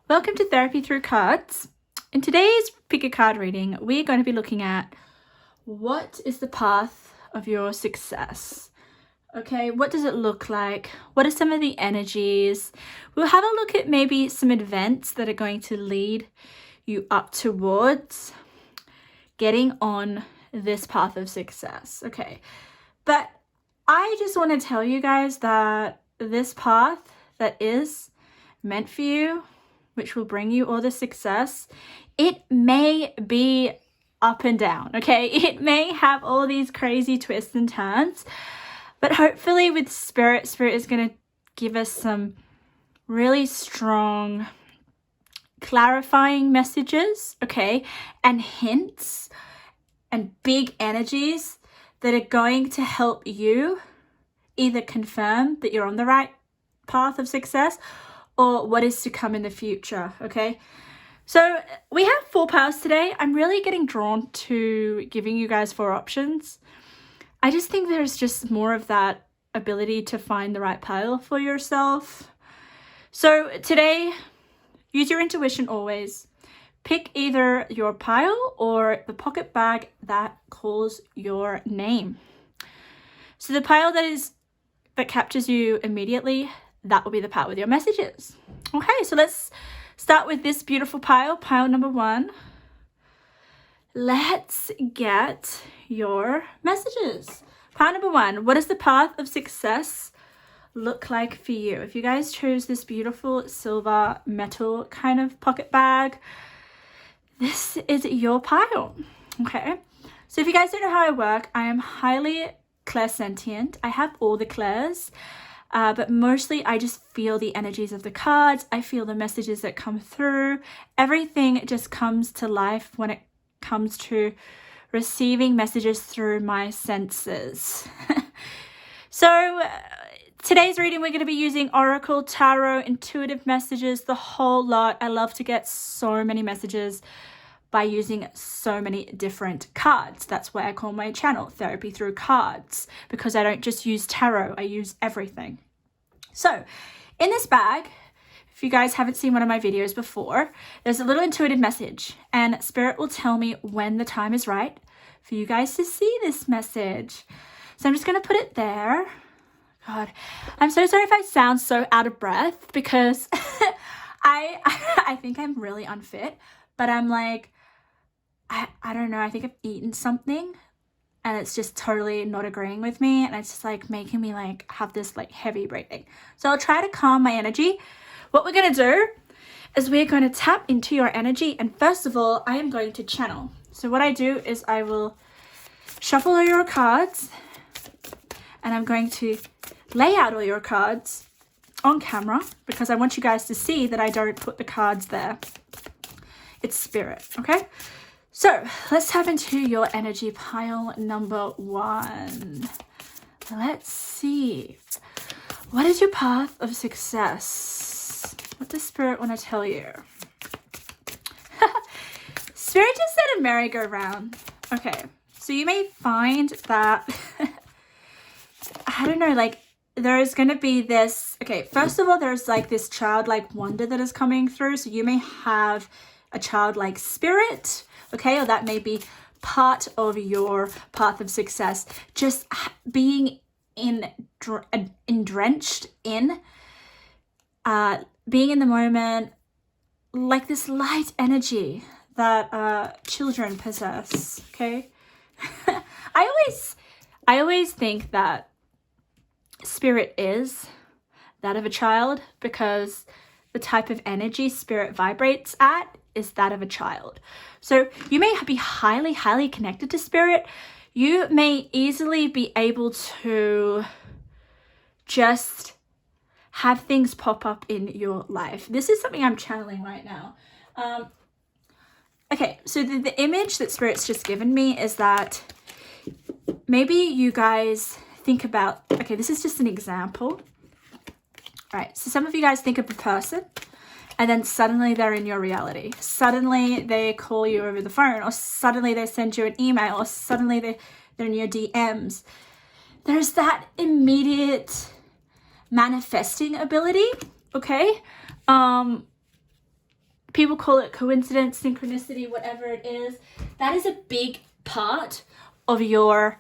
Welcome to Therapy Through Cards. In today's Pick a Card reading, we're going to be looking at what is the path of your success? Okay, what does it look like? What are some of the energies? We'll have a look at maybe some events that are going to lead you up towards getting on this path of success. Okay, but I just want to tell you guys that this path that is meant for you, which will bring you all the success, it may be up and down, okay? It may have all these crazy twists and turns, but hopefully with Spirit is going to give us some really strong clarifying messages, okay? And hints and big energies that are going to help you either confirm that you're on the right path of success or what is to come in the future, okay? So we have 4 piles today. I'm really getting drawn to giving you guys 4 options. I just think there's just more of that ability to find the right pile for yourself. So today, use your intuition always. Pick either your pile or the pocket bag that calls your name. So the pile that captures you immediately, that will be the pile with your messages. Okay, so let's start with this beautiful pile number 1. Let's get your messages. Pile number 1, what does the path of success look like for you? If you guys chose this beautiful silver metal kind of pocket bag, this is your pile. Okay, so if you guys don't know how I work, I am highly clairsentient. I have all the clairs. But mostly I just feel the energies of the cards. I feel the messages that come through. Everything just comes to life when it comes to receiving messages through my senses. So today's reading, we're going to be using Oracle, Tarot, intuitive messages, the whole lot. I love to get so many messages by using so many different cards. That's why I call my channel Therapy Through Cards, because I don't just use tarot, I use everything. So in this bag, if you guys haven't seen one of my videos before, there's a little intuitive message, and Spirit will tell me when the time is right for you guys to see this message. So I'm just going to put it there. God, I'm so sorry if I sound so out of breath, because I think I'm really unfit, but I'm like, I don't know, I think I've eaten something and it's just totally not agreeing with me, and it's just like making me like have this like heavy breathing. So I'll try to calm my energy. What we're going to do is we're going to tap into your energy, and first of all, I am going to channel. So what I do is I will shuffle all your cards, and I'm going to lay out all your cards on camera because I want you guys to see that I don't put the cards there. It's Spirit, okay? So let's tap into your energy pile number 1. Let's see. What is your path of success? What does Spirit want to tell you? Spirit just said a merry-go-round. Okay, so you may find that, I don't know, like there is going to be this, okay, first of all, there's like this childlike wonder that is coming through. So you may have a childlike spirit, okay, or that may be part of your path of success, just being drenched in being in the moment, like this light energy that children possess. Okay. I always think that Spirit is that of a child, because the type of energy Spirit vibrates at is that of a child. So you may be highly connected to Spirit. You may easily be able to just have things pop up in your life. This is something I'm channeling right now. Okay, so the image that Spirit's just given me is that maybe you guys think about, okay, this is just an example. All right, so some of you guys think of a person, and then suddenly they're in your reality. Suddenly they call you over the phone, or suddenly they send you an email, or suddenly they're in your DMs. There's that immediate manifesting ability, okay? people call it coincidence, synchronicity, whatever it is. That is a big part of your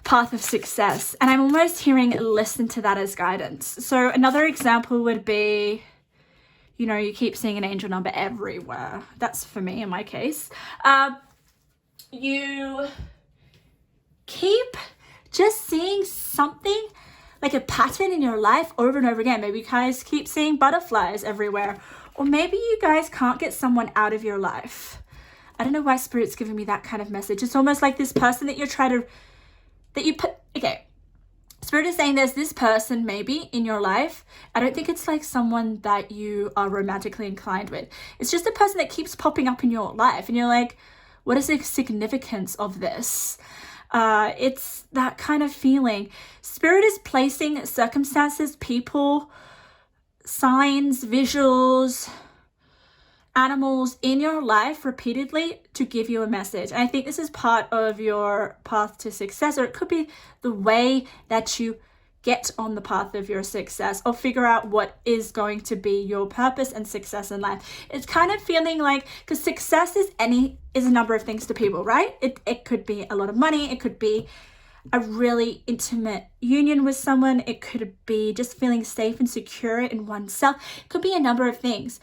path of success. And I'm almost hearing listen to that as guidance. So another example would be, you know, you keep seeing an angel number everywhere. That's for me in my case. You keep just seeing something like a pattern in your life over and over again. Maybe you guys keep seeing butterflies everywhere, or maybe you guys can't get someone out of your life. I don't know why Spirit's giving me that kind of message. It's almost like this person that you're trying to, that you put, okay. Spirit is saying there's this person maybe in your life. I don't think it's like someone that you are romantically inclined with. It's just a person that keeps popping up in your life. And you're like, what is the significance of this? It's that kind of feeling. Spirit is placing circumstances, people, signs, visuals, animals in your life repeatedly to give you a message. And I think this is part of your path to success, or it could be the way that you get on the path of your success, or figure out what is going to be your purpose and success in life. It's kind of feeling like, because success is a number of things to people, right? It could be a lot of money, it could be a really intimate union with someone, it could be just feeling safe and secure in oneself, it could be a number of things.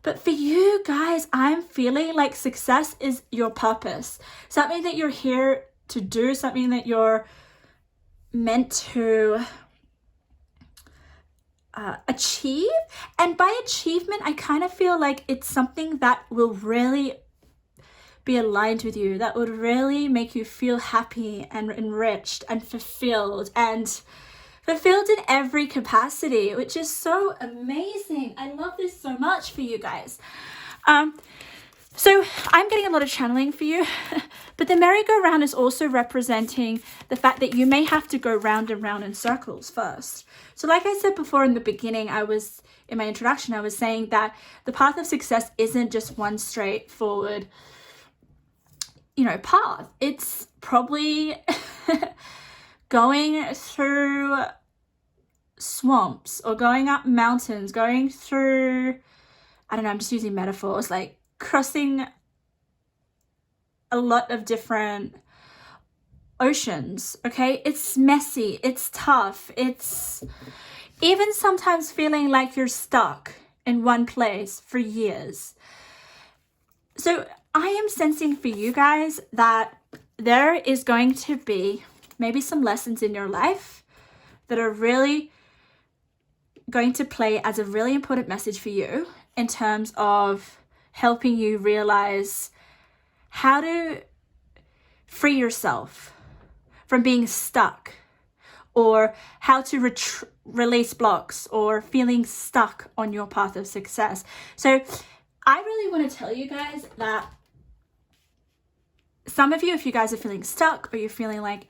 But for you guys, I'm feeling like success is your purpose, something that you're here to do, something that you're meant to achieve. And by achievement, I kind of feel like it's something that will really be aligned with you, that would really make you feel happy and enriched and fulfilled in every capacity, which is so amazing. I love this so much for you guys. So I'm getting a lot of channeling for you, but the merry-go-round is also representing the fact that you may have to go round and round in circles first. So like I said before in the beginning, in my introduction, I was saying that the path of success isn't just one straightforward, path. It's probably going through swamps or going up mountains, going through, I don't know, I'm just using metaphors, like crossing a lot of different oceans, okay? It's messy, it's tough, it's even sometimes feeling like you're stuck in one place for years. So I am sensing for you guys that there is going to be maybe some lessons in your life that are really going to play as a really important message for you in terms of helping you realize how to free yourself from being stuck, or how to release blocks or feeling stuck on your path of success. So I really want to tell you guys that some of you, if you guys are feeling stuck, or you're feeling like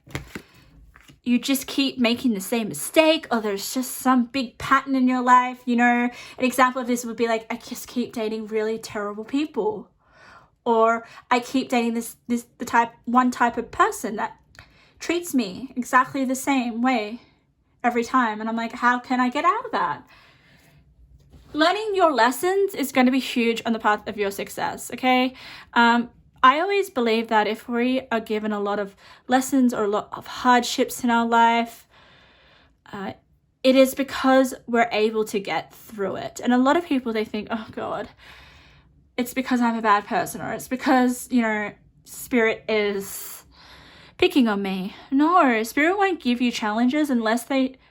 you just keep making the same mistake, or there's just some big pattern in your life, an example of this would be like, I just keep dating really terrible people, or I keep dating one type of person that treats me exactly the same way every time, and I'm like, how can I get out of that? Learning your lessons is going to be huge on the path of your success, okay? I always believe that if we are given a lot of lessons or a lot of hardships in our life, it is because we're able to get through it. And a lot of people, they think, oh God, it's because I'm a bad person, or it's because, Spirit is picking on me. No, Spirit won't give you challenges unless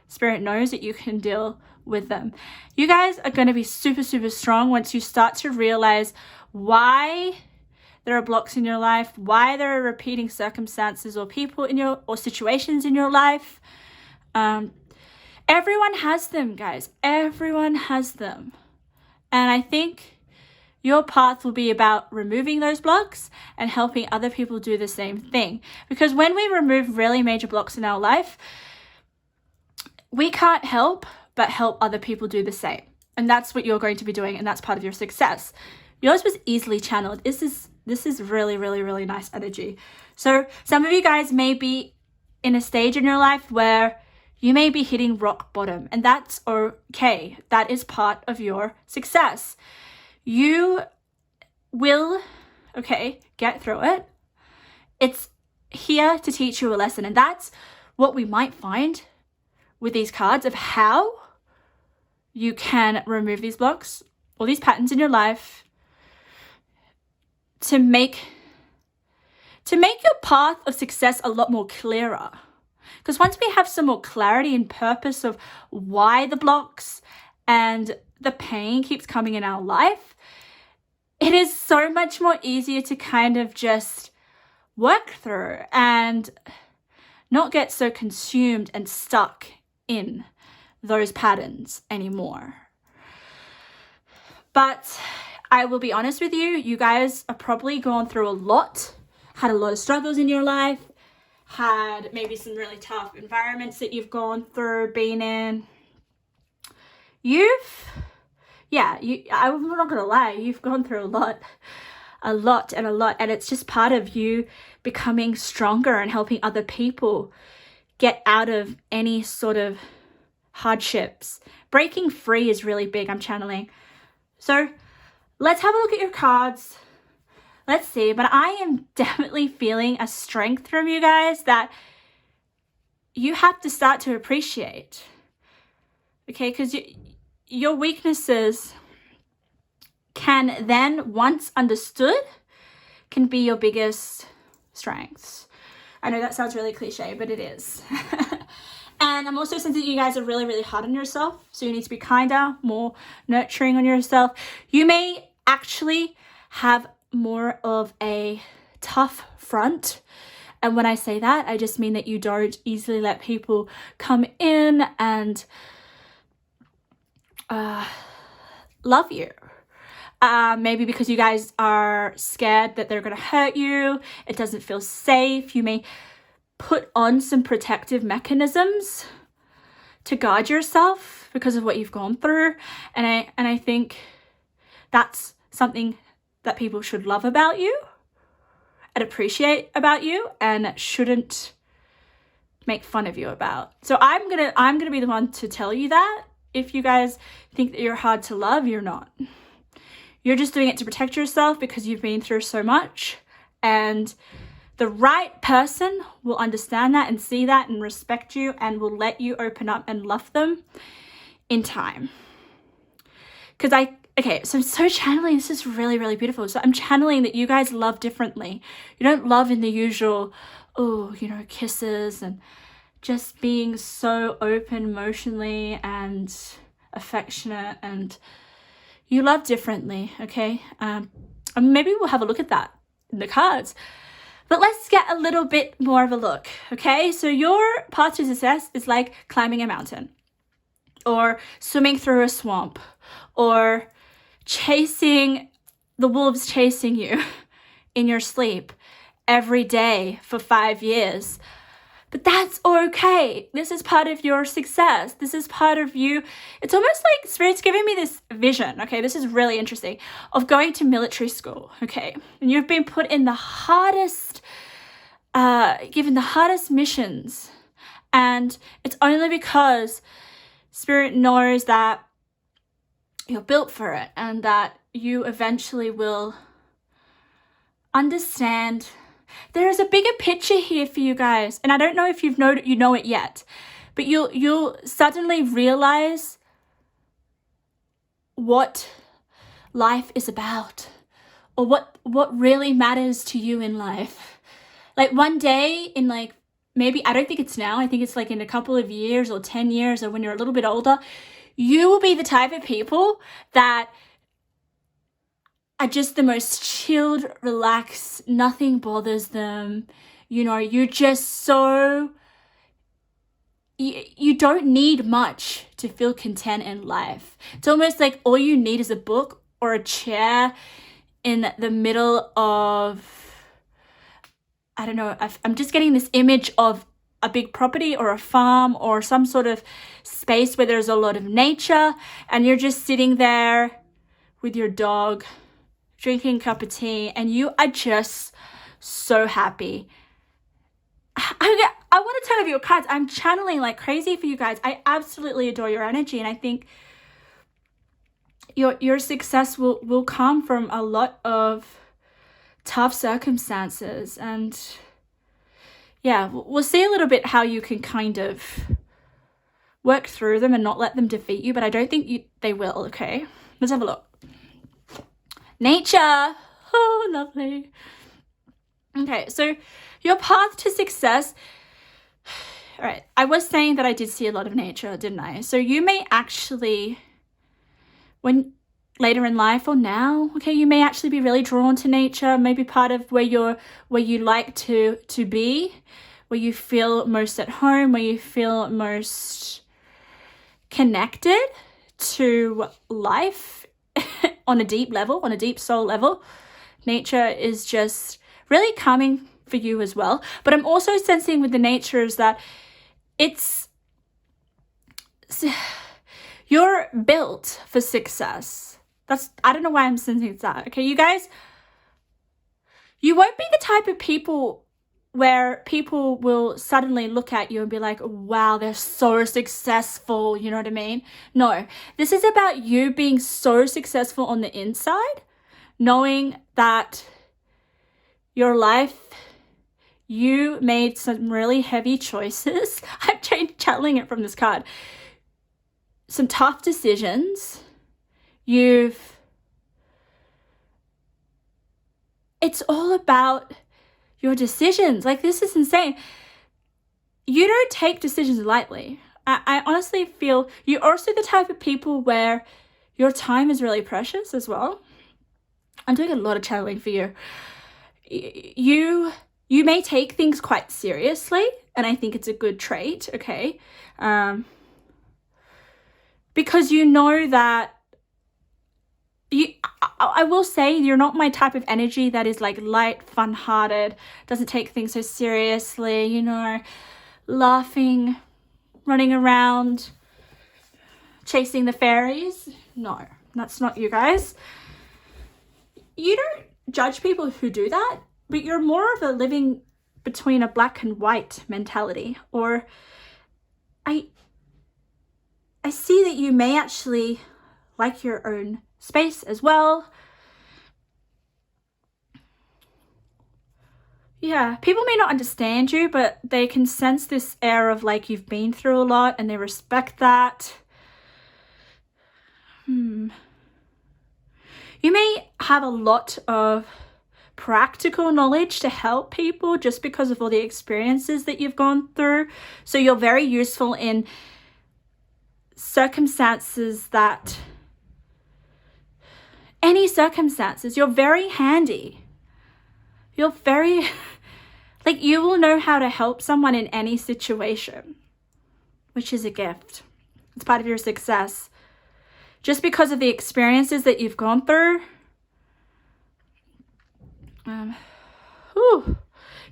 Spirit knows that you can deal with them. You guys are going to be super, super strong once you start to realize why there are blocks in your life, why there are repeating circumstances or people or situations in your life. Everyone has them, guys. Everyone has them. And I think your path will be about removing those blocks and helping other people do the same thing. Because when we remove really major blocks in our life, we can't help but help other people do the same. And that's what you're going to be doing, and that's part of your success. Yours was easily channeled. This is really, really, really nice energy. So some of you guys may be in a stage in your life where you may be hitting rock bottom, and that's okay. That is part of your success. You will, okay, get through it. It's here to teach you a lesson. And that's what we might find with these cards, of how you can remove these blocks or these patterns in your life to make your path of success a lot more clearer. Because once we have some more clarity and purpose of why the blocks and the pain keeps coming in our life, it is so much more easier to kind of just work through and not get so consumed and stuck in those patterns anymore. But I will be honest with you, you guys are probably gone through a lot, had a lot of struggles in your life, had maybe some really tough environments that you've gone through, been in. I'm not gonna lie, you've gone through a lot, and it's just part of you becoming stronger and helping other people get out of any sort of hardships. Breaking free is really big, I'm channeling. So let's have a look at your cards. Let's see, but I am definitely feeling a strength from you guys that you have to start to appreciate, okay? Because your weaknesses can then, once understood, can be your biggest strengths. I know that sounds really cliche, but it is. And I'm also sensing that you guys are really, really hard on yourself. So you need to be kinder, more nurturing on yourself. You may actually have more of a tough front. And when I say that, I just mean that you don't easily let people come in and love you. Maybe because you guys are scared that they're going to hurt you. It doesn't feel safe. You may put on some protective mechanisms to guard yourself because of what you've gone through. And I think that's something that people should love about you and appreciate about you and shouldn't make fun of you about. So I'm gonna be the one to tell you that. If you guys think that you're hard to love, you're not. You're just doing it to protect yourself because you've been through so much, and the right person will understand that and see that and respect you and will let you open up and love them in time. So channeling, this is really, really beautiful. So I'm channeling that you guys love differently. You don't love in the usual, kisses and just being so open emotionally and affectionate, and you love differently, okay? And maybe we'll have a look at that in the cards. But let's get a little bit more of a look, okay? So your path to success is like climbing a mountain or swimming through a swamp or chasing the wolves chasing you in your sleep every day for 5 years. But that's okay. This is part of your success. This is part of you. It's almost like Spirit's giving me this vision, okay? This is really interesting, of going to military school, okay? And you've been put in the hardest, given the hardest missions. And it's only because Spirit knows that you're built for it and that you eventually will understand. There is a bigger picture here for you guys, and I don't know if you know it yet, but you'll suddenly realize what life is about, or what really matters to you in life. Like one day in maybe, I don't think it's now, I think it's like in a couple of years or 10 years or when you're a little bit older, you will be the type of people that are just the most chilled, relaxed, nothing bothers them. You're just so, you don't need much to feel content in life. It's almost like all you need is a book or a chair in the middle of, I don't know, I'm just getting this image of a big property or a farm or some sort of space where there's a lot of nature, and you're just sitting there with your dog, drinking a cup of tea, and you are just so happy. I want to tell you your cards. I'm channeling like crazy for you guys. I absolutely adore your energy, and I think your success will come from a lot of tough circumstances. And yeah, we'll see a little bit how you can kind of work through them and not let them defeat you, but I don't think they will. Okay, let's have a look. Nature. Oh, lovely. Okay, so your path to success. All right, I was saying that I did see a lot of nature, didn't I? So you may actually, when later in life or now, okay, you may actually be really drawn to nature, maybe part of where you like to be, where you feel most at home, where you feel most connected to life on a deep level, on a deep soul level. Nature is just really calming for you as well. But I'm also sensing with the nature is that you're built for success. I don't know why I'm sensing that. Okay, you guys, you won't be the type of people where people will suddenly look at you and be like, wow, they're so successful. You know what I mean? No, this is about you being so successful on the inside, knowing that your life, you made some really heavy choices. I'm channeling it from this card. Some tough decisions. It's all about your decisions. Like, this is insane. You don't take decisions lightly. I honestly feel you're also the type of people where your time is really precious as well. I'm doing a lot of channeling for you. You may take things quite seriously, and I think it's a good trait, okay? Because you know that I will say you're not my type of energy that is like light, fun-hearted, doesn't take things so seriously, you know, laughing, running around, chasing the fairies. No, that's not you guys. You don't judge people who do that, but you're more of a living between a black and white mentality. Or I see that you may actually like your own space as well. Yeah, people may not understand you, but they can sense this air of like you've been through a lot and they respect that. You may have a lot of practical knowledge to help people just because of all the experiences that you've gone through. So you're very useful in circumstances that, any circumstances, you're very handy. You're very, like, you will know how to help someone in any situation, which is a gift. It's part of your success. Just because of the experiences that you've gone through.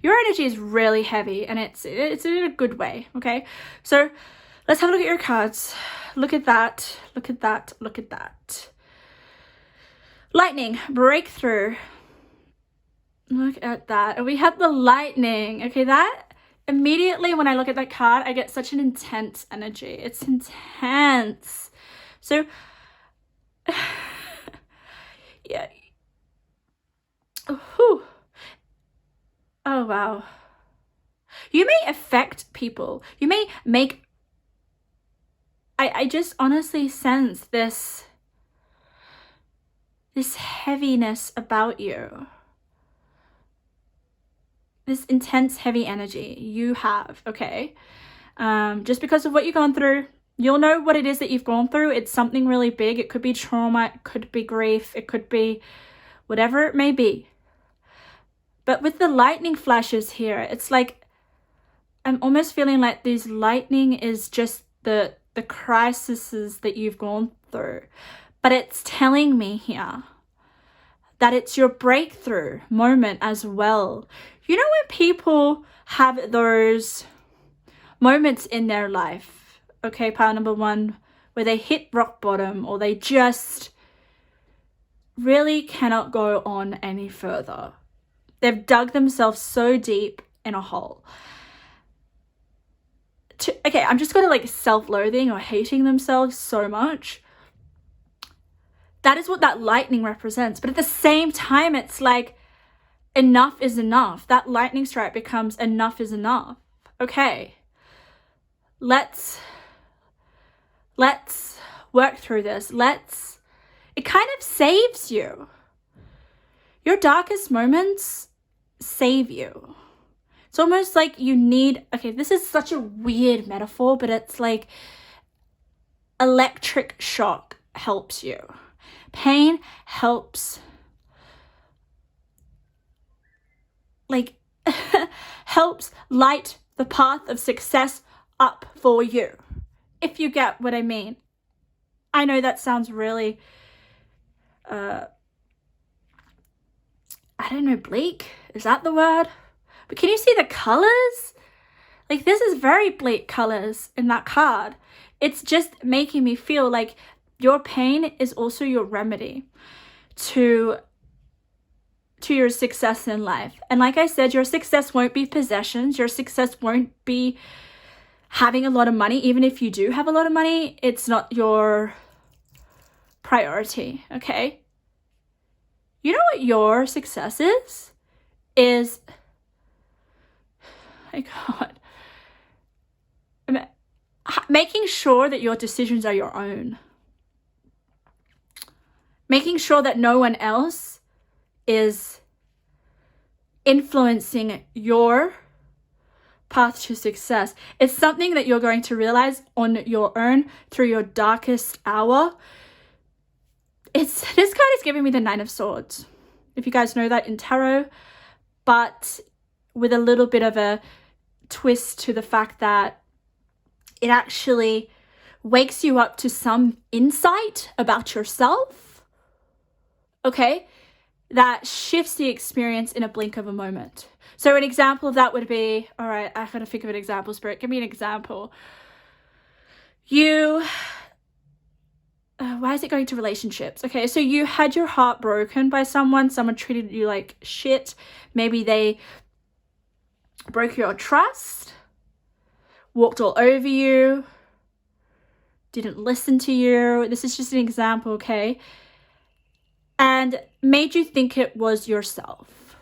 Your energy is really heavy, and it's in a good way, okay? So let's have a look at your cards. Look at that, look at that, look at that. Lightning, breakthrough. Look at that. And we have the lightning. Okay, that immediately when I look at that card, I get such an intense energy. It's intense. So, yeah. Whew. Oh, wow. You may affect people. You may make... I just honestly sense this heaviness about you. This intense, heavy energy you have, okay? Just because of what you've gone through, you'll know what it is that you've gone through. It's something really big. It could be trauma, it could be grief, it could be whatever it may be. But with the lightning flashes here, it's like, I'm almost feeling like this lightning is just the crises that you've gone through. But it's telling me here that it's your breakthrough moment as well. You know when people have those moments in their life, okay, pile number one, where they hit rock bottom or they just really cannot go on any further. They've dug themselves so deep in a hole. Okay, I'm just going to like self-loathing or hating themselves so much. that is what that lightning represents. But at the same time, it's like, enough is enough. That lightning strike becomes enough is enough. Okay, let's work through this. It kind of saves you. Your darkest moments save you. It's almost like you need, okay, this is such a weird metaphor, but it's like electric shock helps you. Pain helps, like, helps light the path of success up for you, if you get what I mean. I know that sounds really, I don't know, bleak. Is that the word? But can you see the colors? Like, this is very bleak colors in that card. It's just making me feel like your pain is also your remedy to your success in life. And like I said, your success won't be possessions. Your success won't be having a lot of money. Even if you do have a lot of money, it's not your priority, okay? You know what your success is? My God. Making sure that your decisions are your own. Making sure that no one else is influencing your path to success. It's something that you're going to realize on your own through your darkest hour. This card is giving me the Nine of Swords, if you guys know that in tarot, but with a little bit of a twist to the fact that it actually wakes you up to some insight about yourself, okay, that shifts the experience in a blink of a moment. So an example of that would be, all right, I gotta think of an example, Spirit, give me an example. Why is it going to relationships? Okay, so you had your heart broken by someone treated you like shit. Maybe they broke your trust, walked all over you, didn't listen to you. This is just an example, okay? And made you think it was yourself.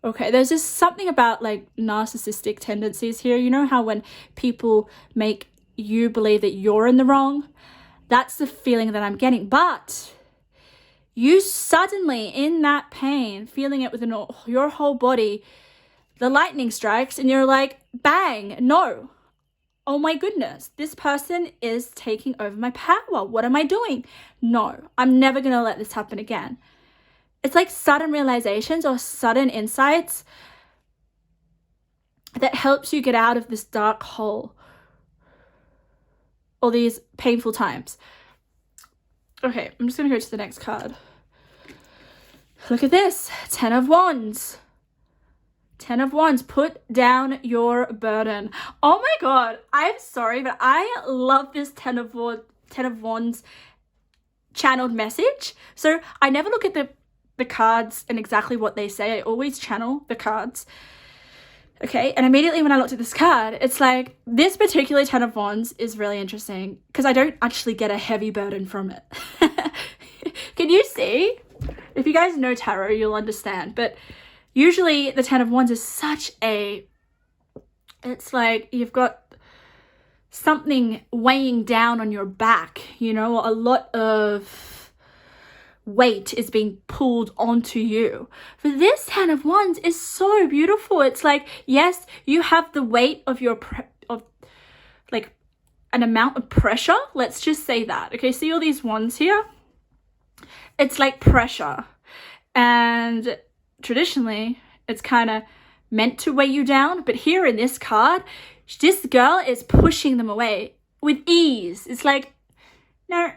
Okay, there's just something about like narcissistic tendencies here. You know how when people make you believe that you're in the wrong? That's the feeling that I'm getting. But you suddenly, in that pain, feeling it within your whole body, the lightning strikes and you're like, bang, no. Oh my goodness, this person is taking over my power. What am I doing? No, I'm never going to let this happen again. It's like sudden realizations or sudden insights that helps you get out of this dark hole or these painful times. Okay, I'm just going to go to the next card. Look at this, 10 of Wands. 10 of Wands, put down your burden. Oh my God, I'm sorry, but I love this 10 of Wands channeled message. So I never look at the cards and exactly what they say. I always channel the cards. Okay, and immediately when I looked at this card, it's like this particular 10 of Wands is really interesting because I don't actually get a heavy burden from it. Can you see? If you guys know tarot, you'll understand. But usually the 10 of Wands is such it's like you've got something weighing down on your back, you know, a lot of weight is being pulled onto you. But this 10 of Wands is so beautiful. It's like, yes, you have the weight of your like an amount of pressure. Let's just say that. Okay, see all these wands here? It's like pressure. And traditionally, it's kind of meant to weigh you down. But here in this card, this girl is pushing them away with ease. It's like, no.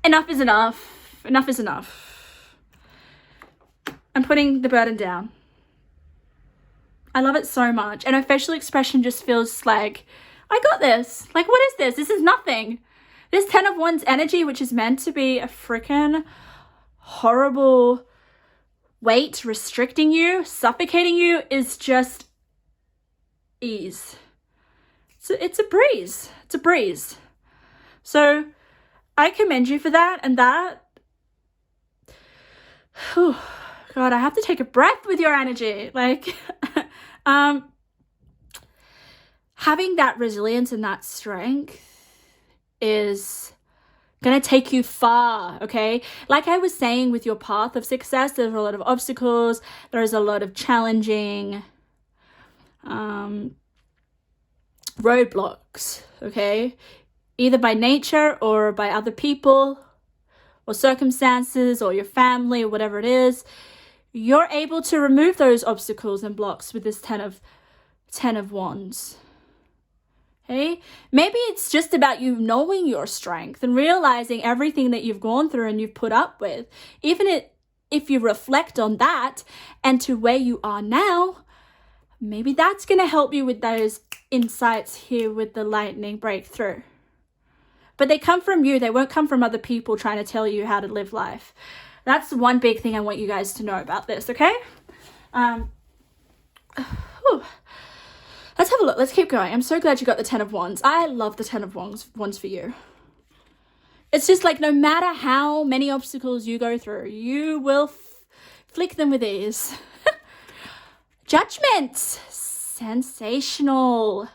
Enough is enough. Enough is enough. I'm putting the burden down. I love it so much. And her facial expression just feels like, I got this. Like, what is this? This is nothing. This 10 of Wands energy, which is meant to be a freaking horrible weight restricting you, suffocating you, is just ease. So it's a breeze. It's a breeze. So I commend you for that. And that, whew, God, I have to take a breath with your energy. Like, having that resilience and that strength is going to take you far, okay? Like I was saying, with your path of success, there's a lot of obstacles. There's a lot of challenging roadblocks, okay? Either by nature or by other people or circumstances or your family or whatever it is. You're able to remove those obstacles and blocks with this 10 of Wands. Okay? Maybe it's just about you knowing your strength and realizing everything that you've gone through and you've put up with. Even if you reflect on that and to where you are now, maybe that's going to help you with those insights here with the lightning breakthrough. But they come from you. They won't come from other people trying to tell you how to live life. That's one big thing I want you guys to know about this, okay? Let's have a look. Let's keep going. I'm so glad you got the 10 of Wands. I love the 10 of Wands for you. It's just like no matter how many obstacles you go through, you will flick them with ease. Judgment. Sensational.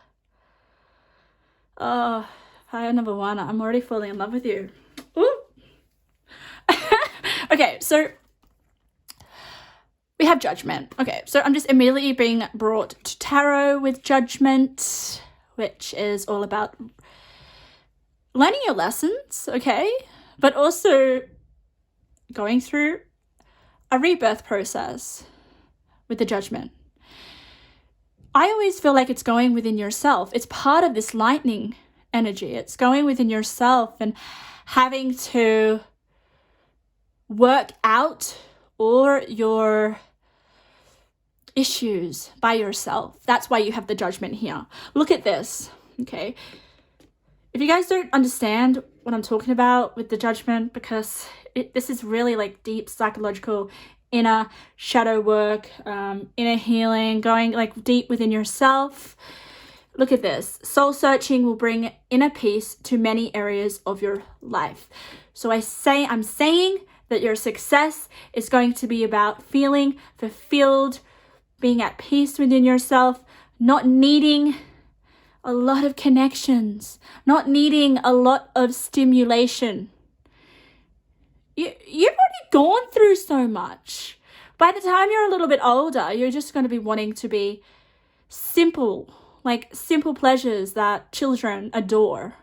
Oh, fire number 1. I'm already falling in love with you. Ooh. Okay, so we have Judgment. Okay, so I'm just immediately being brought to Tarot with Judgment, which is all about learning your lessons, okay? But also going through a rebirth process with the Judgment. I always feel like it's going within yourself. It's part of this lightning energy. It's going within yourself and having to work out all your issues by yourself. That's why you have the Judgment here. Look at this, okay? If you guys don't understand what I'm talking about with the Judgment, because this is really like deep psychological inner shadow work, inner healing, going like deep within yourself. Look at this. Soul searching will bring inner peace to many areas of your life. So I'm saying that your success is going to be about feeling fulfilled, being at peace within yourself, not needing a lot of connections, not needing a lot of stimulation. You've already gone through so much. By the time you're a little bit older, you're just going to be wanting to be simple, like simple pleasures that children adore.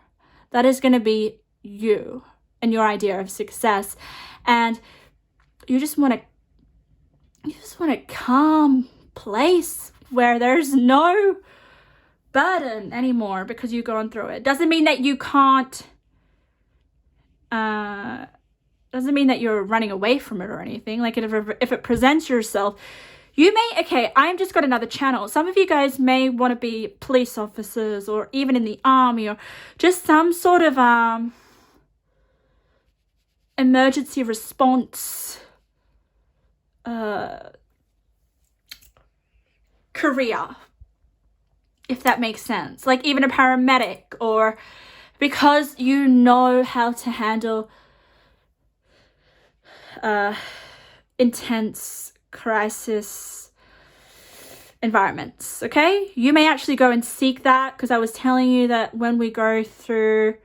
That is going to be you and your idea of success. And you just want a calm place where there's no burden anymore because you've gone through it. Doesn't mean that you can't, doesn't mean that you're running away from it or anything. Like if it presents yourself, you may, okay, I've just got another channel. Some of you guys may want to be police officers or even in the army or just some sort of emergency response career, if that makes sense. Like even a paramedic, or because you know how to handle intense crisis environments, okay? You may actually go and seek that, because I was telling you that when we go through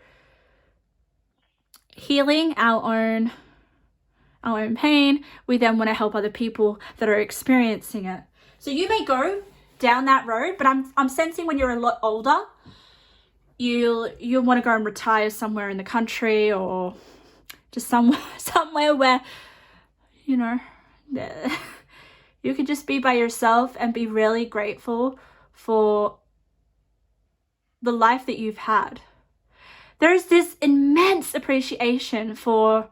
healing our own pain, we then want to help other people that are experiencing it. So you may go down that road, but I'm sensing when you're a lot older, you'll want to go and retire somewhere in the country or just somewhere where, you know, you could just be by yourself and be really grateful for the life that you've had. There's this immense appreciation for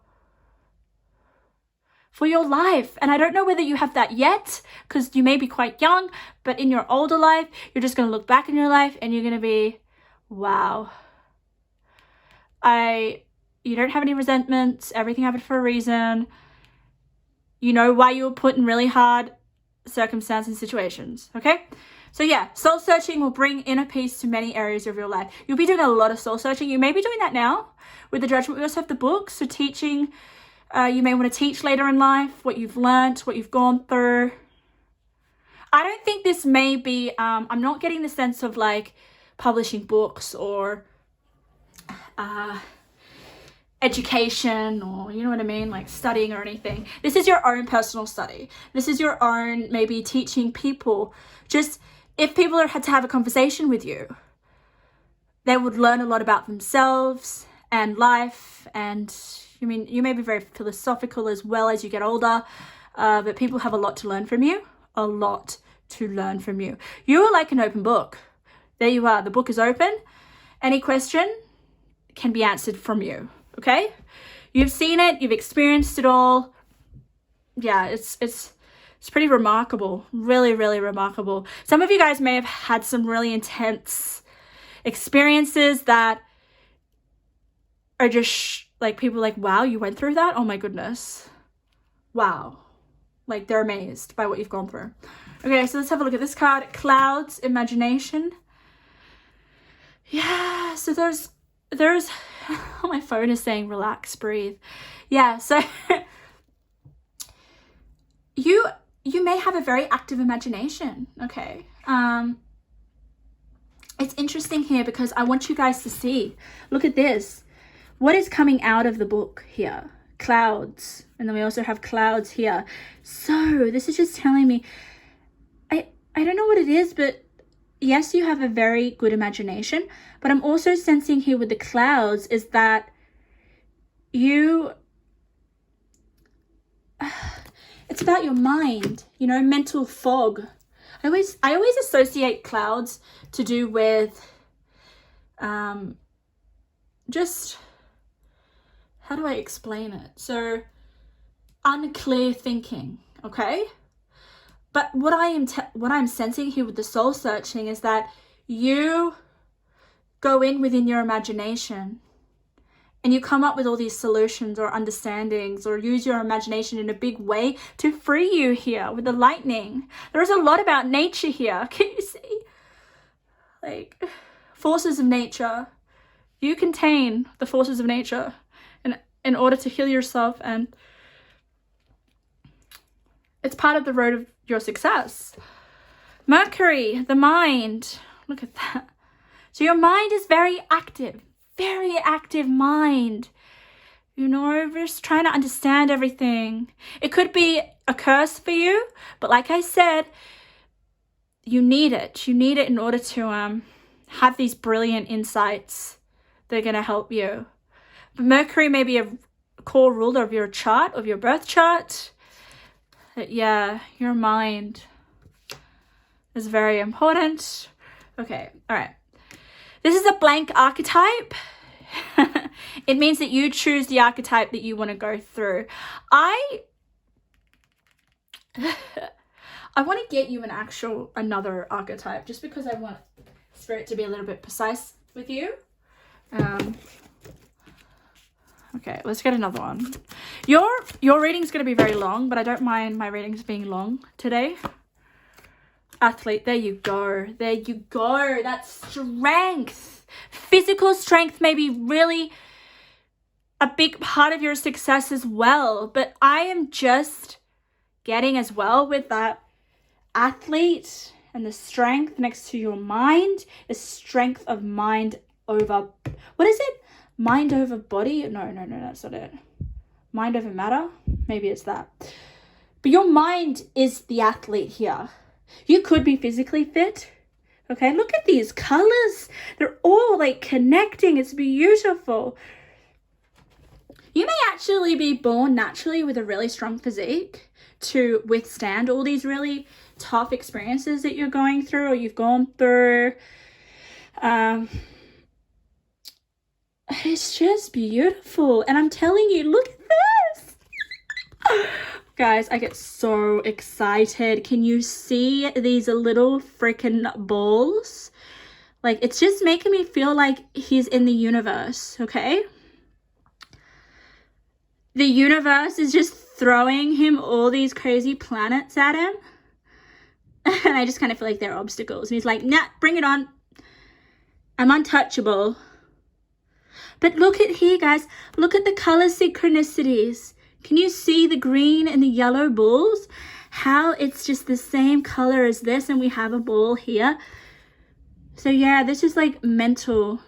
your life. And I don't know whether you have that yet, because you may be quite young, but in your older life, you're just going to look back in your life and you're going to be, wow, you don't have any resentments. Everything happened for a reason. You know why you were put in really hard circumstances and situations, okay? So yeah, soul searching will bring inner peace to many areas of your life. You'll be doing a lot of soul searching. You may be doing that now with the Judgment. We also have the book. So teaching, you may want to teach later in life what you've learned, what you've gone through. I don't think this may be, I'm not getting the sense of like publishing books or education, or you know what I mean, like studying or anything. This is your own personal study. This is your own, maybe teaching people. Just if people had to have a conversation with you, they would learn a lot about themselves and life. And I mean, you may be very philosophical as well as you get older, but people have a lot to learn from you, a lot to learn from you. You are like an open book. There you are. The book is open. Any question can be answered from you. Okay? You've seen it. You've experienced it all. Yeah, it's pretty remarkable. Really, really remarkable. Some of you guys may have had some really intense experiences that are just like, people are like, wow, you went through that? Oh my goodness. Wow. Like, they're amazed by what you've gone through. Okay, so let's have a look at this card. Clouds, imagination. Yeah, so there's oh, my phone is saying relax, breathe. Yeah, so you may have a very active imagination. Okay. It's interesting here because I want you guys to see. Look at this. What is coming out of the book here? Clouds. And then we also have clouds here. So this is just telling me, I don't know what it is, but yes, you have a very good imagination, but I'm also sensing here with the clouds is that it's about your mind, you know, mental fog. I always associate clouds to do with just, how do I explain it? So unclear thinking, okay? But what I'm sensing here with the soul searching is that you go in within your imagination and you come up with all these solutions or understandings, or use your imagination in a big way to free you here with the lightning. There is a lot about nature here. Can you see? Like, forces of nature. You contain the forces of nature in order to heal yourself, and it's part of the road of your success. Mercury, the mind. Look at that. So your mind is very active mind. You know, just trying to understand everything. It could be a curse for you, but like I said, you need it. You need it in order to have these brilliant insights that are going to help you. But Mercury may be a core ruler of your chart, of your birth chart. But yeah, your mind is very important. Okay, all right. This is a blank archetype. It means that you choose the archetype that you want to go through. I want to get you another archetype, just because I want Spirit to be a little bit precise with you. Okay, let's get another one. Your reading's going to be very long, but I don't mind my readings being long today. Athlete, there you go. There you go. That's strength. Physical strength may be really a big part of your success as well. But I am just getting as well with that athlete and the strength next to your mind. The strength of mind over, what is it? Mind over body? No, that's not it. Mind over matter? Maybe it's that. But your mind is the athlete here. You could be physically fit. Okay, look at these colors. They're all like connecting. It's beautiful. You may actually be born naturally with a really strong physique to withstand all these really tough experiences that you're going through or you've gone through. It's just beautiful. And I'm telling you, look at this. Guys, I get so excited. Can you see these little freaking balls? Like, it's just making me feel like he's in the universe, okay? The universe is just throwing him all these crazy planets at him. And I just kind of feel like they're obstacles. And he's like, nah, bring it on. I'm untouchable. But look at here, guys. Look at the color synchronicities. Can you see the green and the yellow balls? How it's just the same color as this, and we have a ball here. So yeah, this is like mental.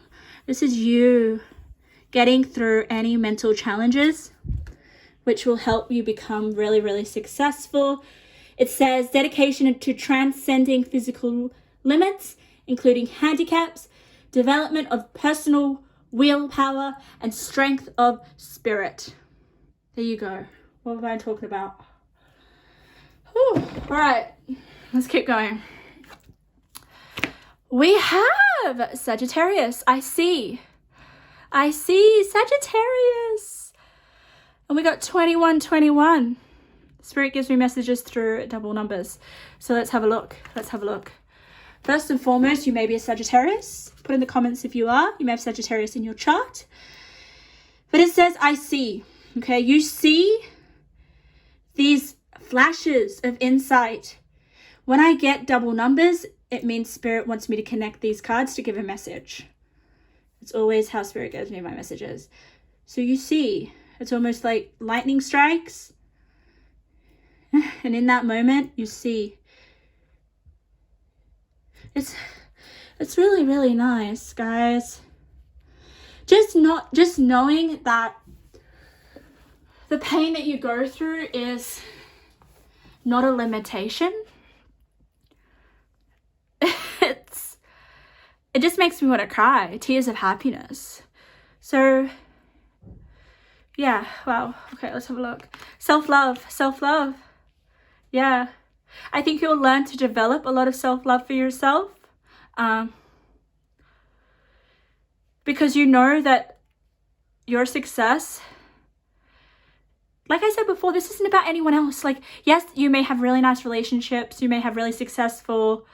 This is you getting through any mental challenges, which will help you become really, really successful. It says dedication to transcending physical limits, including handicaps, development of personal willpower, and strength of spirit. There you go. What am I talking about? Whew. All right, let's keep going. We have Sagittarius. I see Sagittarius. And we got 2121. Spirit gives me messages through double numbers. So let's have a look. First and foremost, you may be a Sagittarius. Put in the comments if you are. You may have Sagittarius in your chart. But it says, I see. Okay, you see these flashes of insight. When I get double numbers, it means Spirit wants me to connect these cards to give a message. It's always how Spirit gives me my messages. So you see, it's almost like lightning strikes. And in that moment, you see. It's really, really nice, guys. Just knowing that the pain that you go through is not a limitation. It just makes me want to cry. Tears of happiness. So yeah, wow. Okay, let's have a look. Self-love. Yeah. I think you'll learn to develop a lot of self-love for yourself. Because you know that your success, like I said before, this isn't about anyone else. Like, yes, you may have really nice relationships. You may have really successful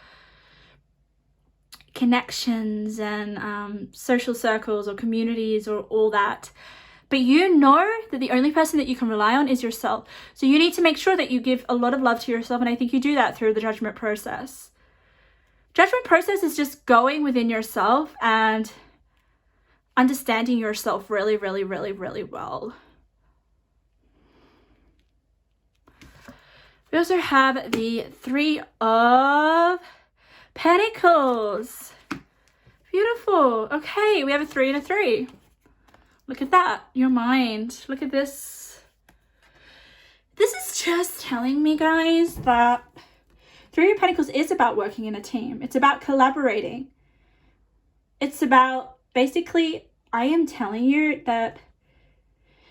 connections and social circles or communities or all that. But you know that the only person that you can rely on is yourself. So you need to make sure that you give a lot of love to yourself. And I think you do that through the judgment process. Judgment process is just going within yourself and understanding yourself really, really, really, really well. We also have the Three of Pentacles. Beautiful. Okay, we have a 3 and a 3. Look at that. Your mind. Look at this. This is just telling me, guys, that Three of Pentacles is about working in a team. It's about collaborating. It's about, basically, I am telling you that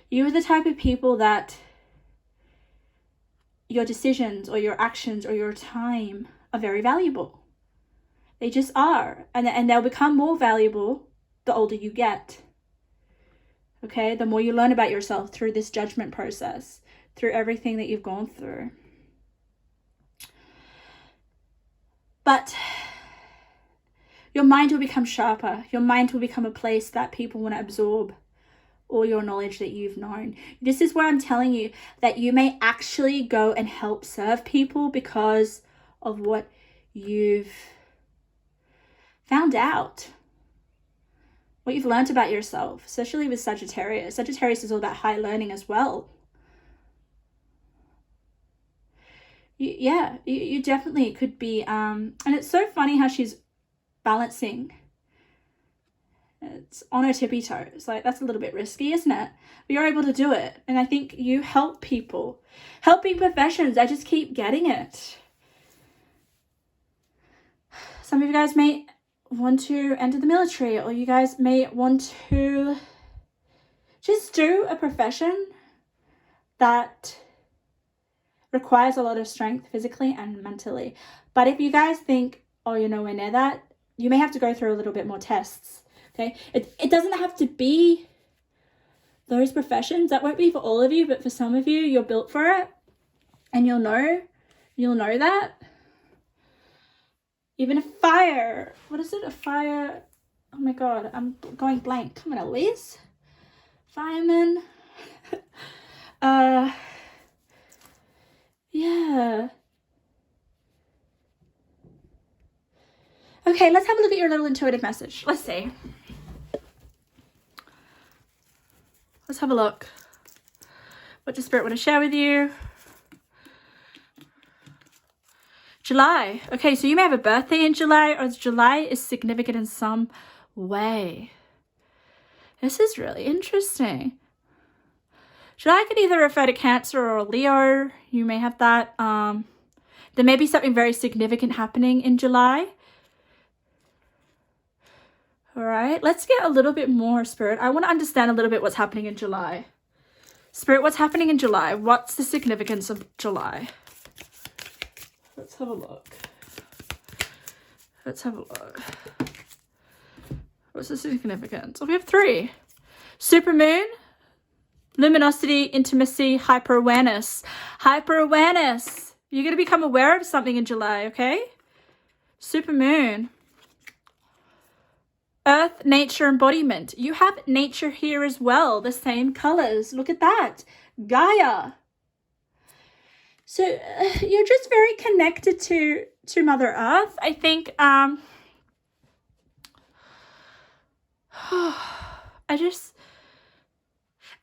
you are the type of people that your decisions or your actions or your time are very valuable. They just are. And they'll become more valuable the older you get. Okay? The more you learn about yourself through this judgment process, through everything that you've gone through. But your mind will become sharper. Your mind will become a place that people want to absorb all your knowledge that you've known. This is where I'm telling you that you may actually go and help serve people because of what you've found out, what you've learned about yourself, especially with Sagittarius. Sagittarius is all about high learning as well. You definitely could be, and it's so funny how she's balancing. It's on her tippy toes. Like, that's a little bit risky, isn't it? But you're able to do it. And I think you help people. Helping professions. I just keep getting it. Some of you guys may want to enter the military, or you guys may want to just do a profession that requires a lot of strength physically and mentally. But if you guys think, oh, you're nowhere near that, you may have to go through a little bit more tests. Okay, it doesn't have to be those professions. That won't be for all of you, but for some of you, you're built for it, and you'll know that. Even a fire. What is it? A fire. Oh my God, I'm going blank. Come on, Eloise. Fireman. Yeah. Okay, let's have a look at your little intuitive message. Let's see. Let's have a look. What does Spirit want to share with you? July. Okay, so you may have a birthday in July, or July is significant in some way. This is really interesting. July could either refer to Cancer or Leo. You may have that. There may be something very significant happening in July. All right, let's get a little bit more, Spirit. I want to understand a little bit what's happening in July. Spirit, what's happening in July? What's the significance of July? Let's have a look. Let's have a look. What's the significance? Oh, we have 3. Supermoon, luminosity, intimacy, hyper-awareness. Hyper-awareness. You're going to become aware of something in July, okay? Supermoon. Earth, nature, embodiment. You have nature here as well. The same colors. Look at that. Gaia. So you're just very connected to Mother Earth. I think I'm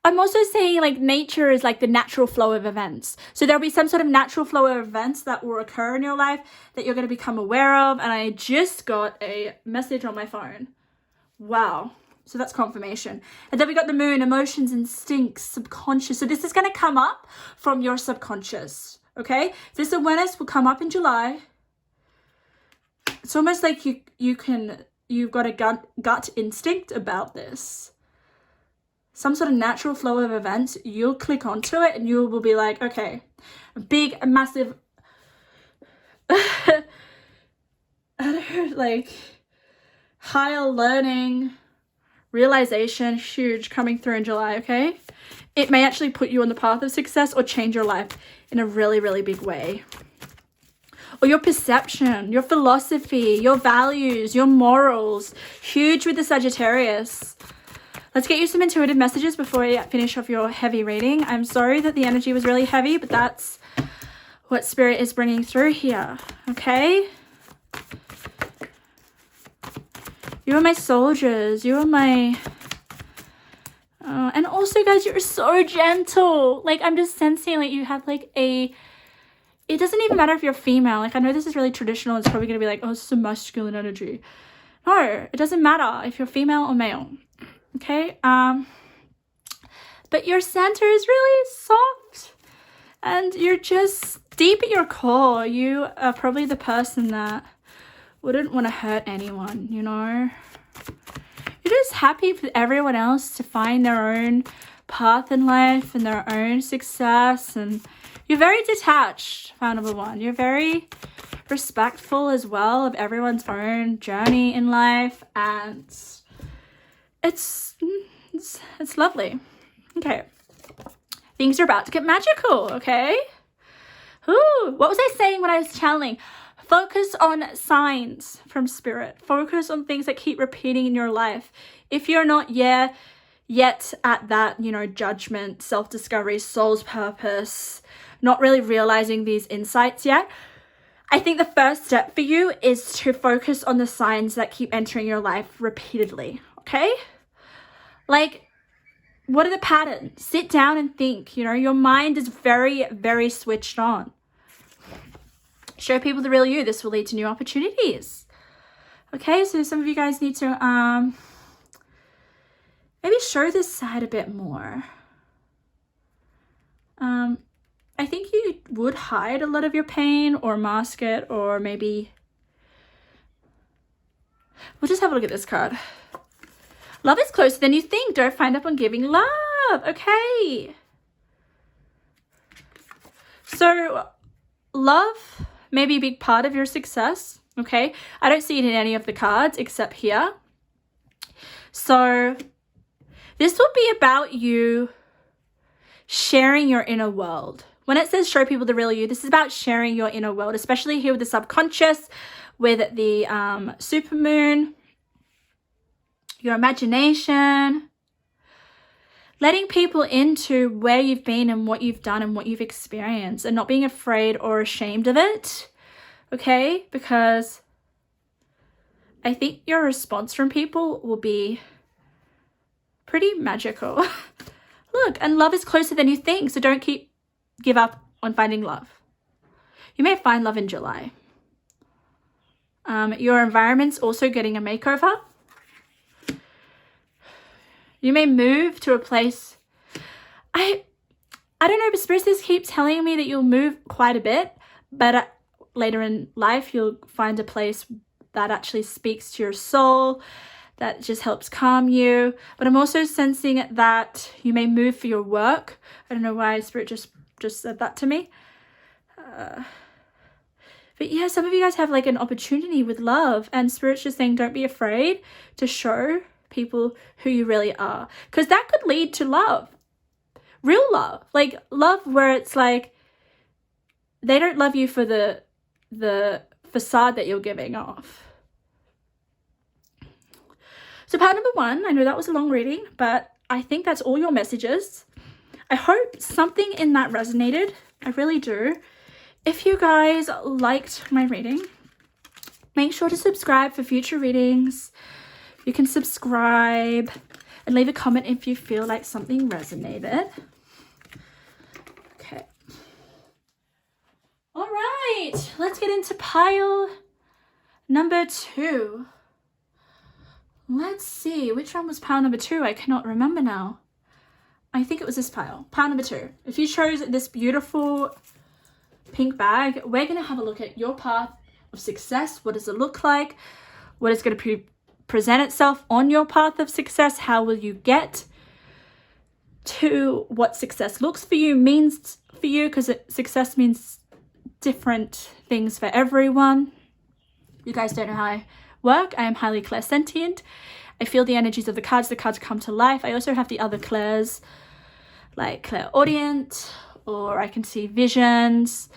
also saying like nature is like the natural flow of events. So there'll be some sort of natural flow of events that will occur in your life that you're going to become aware of. And I just got a message on my phone. Wow. So that's confirmation. And then we got the moon, emotions, instincts, subconscious. So this is going to come up from your subconscious. Okay. This awareness will come up in July. It's almost like you've got a gut instinct about this. Some sort of natural flow of events. You'll click onto it and you will be like, okay, a big, a massive, I don't know, like higher learning, realization, huge coming through in July, okay? It may actually put you on the path of success or change your life in a really, really big way. Or your perception, your philosophy, your values, your morals, huge with the Sagittarius. Let's get you some intuitive messages before we finish off your heavy reading. I'm sorry that the energy was really heavy, but that's what Spirit is bringing through here, okay? You are my soldiers. You are my... and also, guys, you're so gentle. Like, I'm just sensing like you have like a... It doesn't even matter if you're female. Like, I know this is really traditional. It's probably going to be like, oh, it's a masculine energy. No, it doesn't matter if you're female or male. Okay? But your center is really soft. And you're just deep at your core. You are probably the person that wouldn't want to hurt anyone, you know? You're just happy for everyone else to find their own path in life and their own success. And you're very detached, number one. You're very respectful as well of everyone's own journey in life. And it's lovely. Okay. Things are about to get magical, okay? Ooh, what was I saying when I was channeling? Focus on signs from Spirit. Focus on things that keep repeating in your life. If you're not yet at that, you know, judgment, self-discovery, soul's purpose, not really realizing these insights yet, I think the first step for you is to focus on the signs that keep entering your life repeatedly, okay? Like, what are the patterns? Sit down and think, you know, your mind is very, very switched on. Show people the real you. This will lead to new opportunities. Okay, so some of you guys need to maybe show this side a bit more. I think you would hide a lot of your pain or mask it, or maybe... We'll just have a look at this card. Love is closer than you think. Don't find up on giving love. Okay. So love may be a big part of your success. Okay. I don't see it in any of the cards except here. So this will be about you sharing your inner world. When it says show people the real you, this is about sharing your inner world, especially here with the subconscious, with the supermoon, your imagination, letting people into where you've been and what you've done and what you've experienced, and not being afraid or ashamed of it, okay? Because I think your response from people will be pretty magical. Look, and love is closer than you think, so don't give up on finding love. You may find love in July. Your environment's also getting a makeover. You may move to a place. I don't know, but Spirit keeps telling me that you'll move quite a bit, but later in life you'll find a place that actually speaks to your soul, that just helps calm you. But I'm also sensing that you may move for your work. I don't know why Spirit just said that to me. But yeah, some of you guys have like an opportunity with love, and Spirit's just saying don't be afraid to show people who you really are, because that could lead to love, real love, like love where it's like they don't love you for the facade that you're giving off. So part number 1, I know that was a long reading, but I think that's all your messages. I hope something in that resonated. I really do. If you guys liked my reading, make sure to subscribe for future readings. You can subscribe and leave a comment if you feel like something resonated. Okay. All right, let's get into pile number 2. Let's see, which one was pile number 2? I cannot remember now. I think it was this pile number 2. If you chose this beautiful pink bag, we're going to have a look at your path of success. What does it look like? What is going to present itself on your path of success? How will you get to what success looks for you, means for you? Because success means different things for everyone. You guys don't know how I work. I am highly clairsentient. I feel the energies of the cards. The cards come to life. I also have the other clairs, like clairaudient, or I can see visions.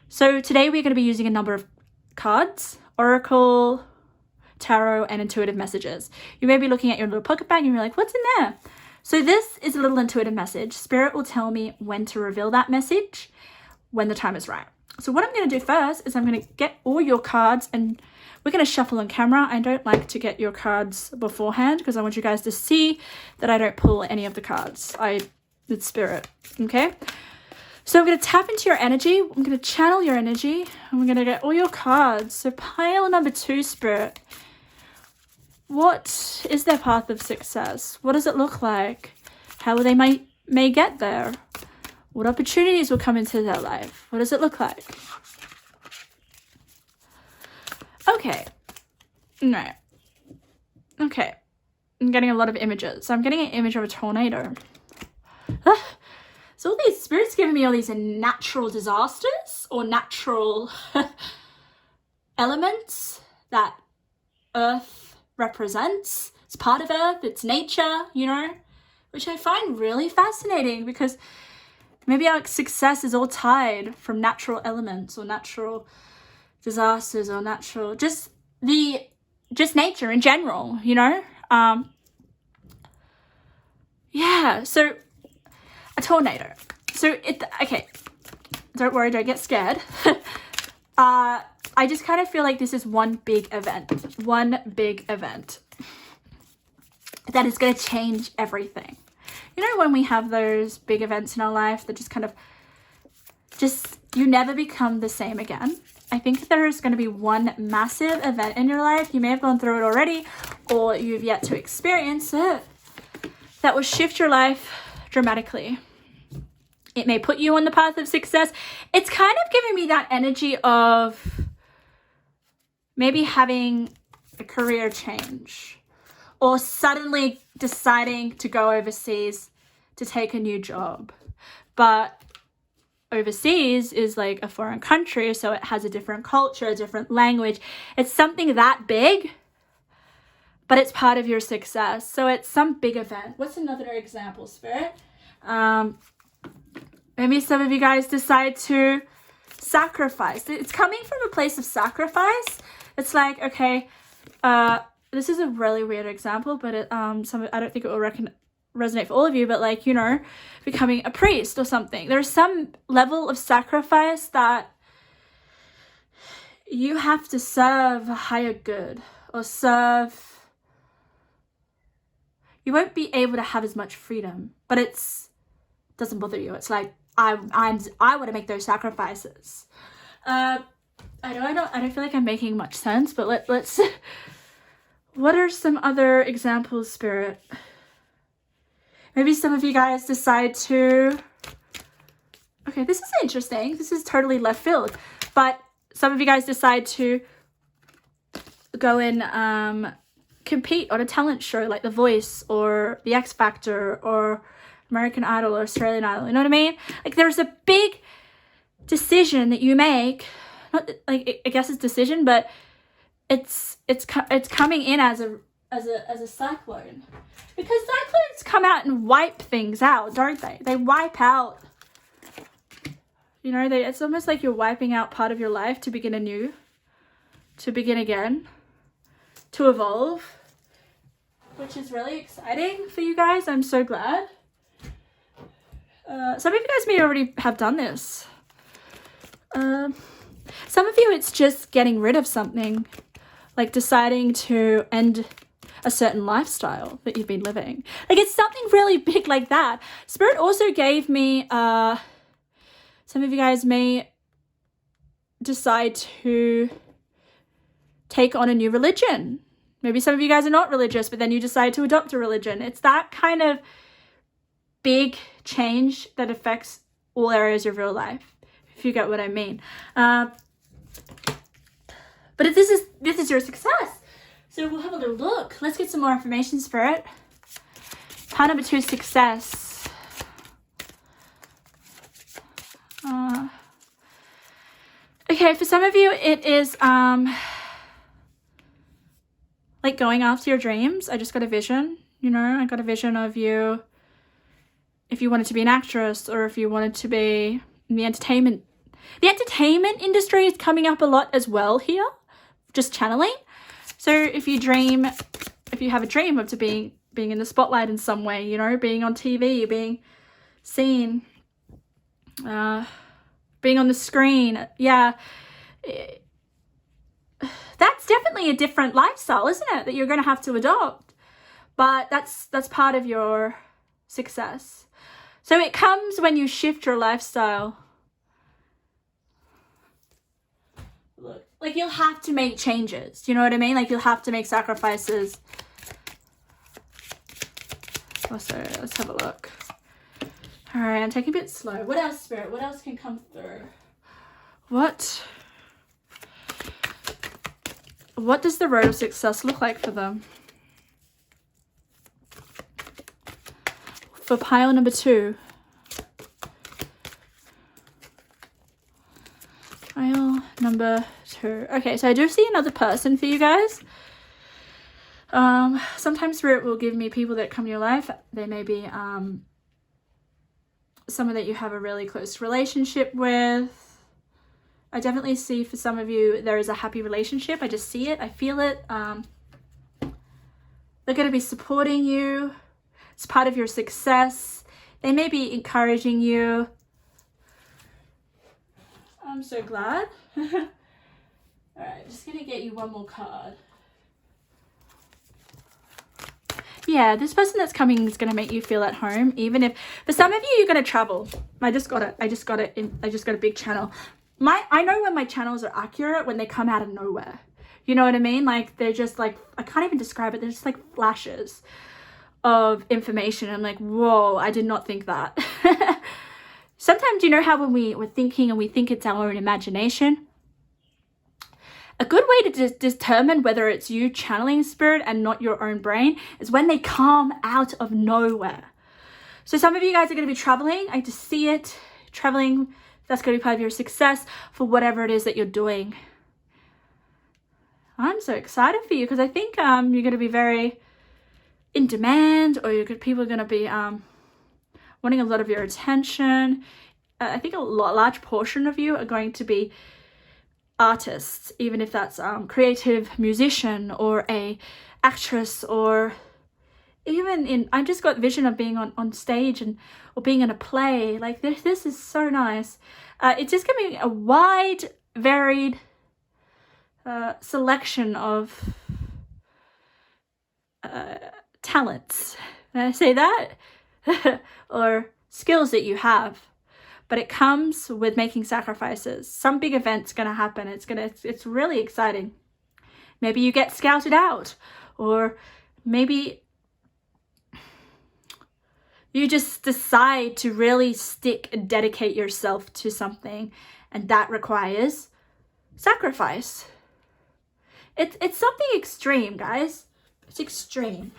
So today we're going to be using a number of cards: Oracle, Tarot, and intuitive messages. You may be looking at your little pocket bag and you're like, what's in there? So this is a little intuitive message. Spirit will tell me when to reveal that message when the time is right. So what I'm going to do first is I'm going to get all your cards, and we're going to shuffle on camera. I don't like to get your cards beforehand because I want you guys to see that I don't pull any of the cards. It's Spirit, okay? So I'm going to tap into your energy. I'm going to channel your energy, and we're going to get all your cards. So pile number 2, Spirit. What is their path of success? What does it look like? How they may get there? What opportunities will come into their life? What does it look like? Okay. No. Okay. I'm getting a lot of images. So I'm getting an image of a tornado. So all these spirits giving me all these natural disasters or natural elements that Earth represents. It's part of Earth, it's nature, you know, which I find really fascinating, because maybe our success is all tied from natural elements or natural disasters or natural, just nature in general, you know? Yeah, so a tornado. So okay, don't worry, don't get scared. I just kind of feel like this is one big event that is going to change everything. You know, when we have those big events in our life that just kind of, you never become the same again. I think there is going to be one massive event in your life. You may have gone through it already, or you've yet to experience it, that will shift your life dramatically. It may put you on the path of success. It's kind of giving me that energy of maybe having a career change, or suddenly deciding to go overseas to take a new job. But overseas is like a foreign country, so it has a different culture, a different language. It's something that big, but it's part of your success. So it's some big event. What's another example, Spirit? Maybe some of you guys decide to sacrifice. It's coming from a place of sacrifice. It's like, okay, this is a really weird example, but I don't think it will resonate for all of you, but like, you know, becoming a priest or something. There's some level of sacrifice that you have to serve a higher good, or serve, you won't be able to have as much freedom, but doesn't bother you. It's like, I want to make those sacrifices. I don't feel like I'm making much sense, but let's what are some other examples, Spirit? Maybe some of you guys decide to, okay, this is interesting. This is totally left field, but some of you guys decide to go and compete on a talent show like The Voice or The X Factor or American Idol or Australian Idol. You know what I mean? Like, there's a big decision that you make. Not like, I guess it's decision, but it's coming in as a cyclone, because cyclones come out and wipe things out, don't they? They wipe out. You know, it's almost like you're wiping out part of your life to begin anew, to begin again, to evolve, which is really exciting for you guys. I'm so glad. Some of you guys may already have done this. Some of you, it's just getting rid of something, like deciding to end a certain lifestyle that you've been living. Like, it's something really big like that. Spirit also gave me, some of you guys may decide to take on a new religion. Maybe some of you guys are not religious, but then you decide to adopt a religion. It's that kind of big change that affects all areas of your life, if you get what I mean. But if this is your success, so we'll have a little look. Let's get some more information, Spirit. Part number 2 is success. Okay, for some of you, it is like going after your dreams. I just got a vision. You know, I got a vision of you. If you wanted to be an actress, or if you wanted to be in the entertainment industry is coming up a lot as well here. Just channeling. So if you have a dream of being in the spotlight in some way, you know, being on TV, being seen, being on the screen, yeah, that's definitely a different lifestyle, isn't it? That you're going to have to adopt. But that's part of your success. So it comes when you shift your lifestyle. Look, like, you'll have to make changes. You know what I mean? Like, you'll have to make sacrifices. Also, let's have a look. All right, I'm taking a bit slow. What else, Spirit? What else can come through? What does the road of success look like for them? For pile number 2. Pile number 2. Okay, so I do see another person for you guys. Sometimes Spirit will give me people that come in your life. They may be someone that you have a really close relationship with. I definitely see for some of you there is a happy relationship. I just see it. I feel it. They're going to be supporting you. It's part of your success. They may be encouraging you. I'm so glad. All right, just going to get you one more card. Yeah, this person that's coming is going to make you feel at home, even if for some of you you're going to travel. I just got a big channel. I know when my channels are accurate when they come out of nowhere. You know what I mean? Like, they're just like, I can't even describe it. They're just like flashes of information. I'm like, whoa, I did not think that. Sometimes, you know how when we're thinking and we think it's our own imagination? A good way to determine whether it's you channeling Spirit and not your own brain is when they come out of nowhere. So some of you guys are going to be traveling. I just see it. Traveling, that's going to be part of your success for whatever it is that you're doing. I'm so excited for you because I think you're going to be very in demand, or people are going to be wanting a lot of your attention. I think a large portion of you are going to be artists, even if that's creative musician or a actress, or even I just got vision of being on stage or being in a play. Like, this is so nice. It's just going to be a wide, varied selection of talents. Did I say that? Or skills that you have. But it comes with making sacrifices. Some big event's going to happen. It's really exciting. Maybe you get scouted out, or maybe you just decide to really stick and dedicate yourself to something, and that requires sacrifice. It's something extreme, guys. It's extreme.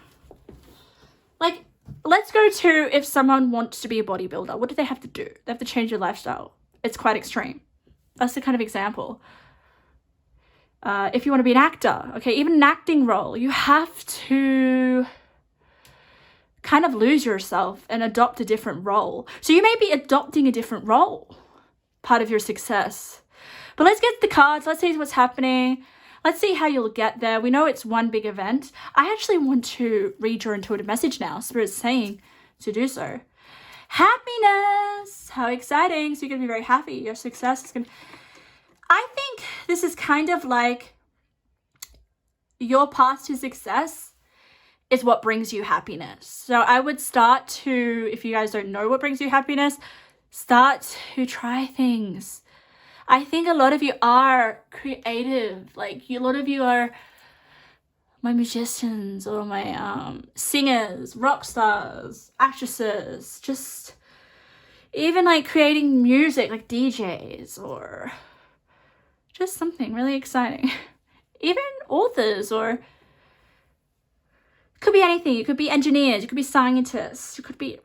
Like, let's go to, if someone wants to be a bodybuilder, what do they have to do? They have to change their lifestyle. It's quite extreme. That's the kind of example. If you want to be an actor, okay, even an acting role, you have to kind of lose yourself and adopt a different role. So you may be adopting a different role, part of your success. But let's get the cards. Let's see what's happening. Let's see how you'll get there. We know it's one big event. I actually want to read your intuitive message now. Spirit's saying to do so. Happiness! How exciting. So you're going to be very happy. Your success is going to... I think this is kind of like your path to success is what brings you happiness. So I would start to, if you guys don't know what brings you happiness, start to try things. I think a lot of you are creative. Like, a lot of you are my musicians or my singers, rock stars, actresses, just even like creating music, like DJs, or just something really exciting. Even authors, or it could be anything. You could be engineers, you could be scientists, you could be,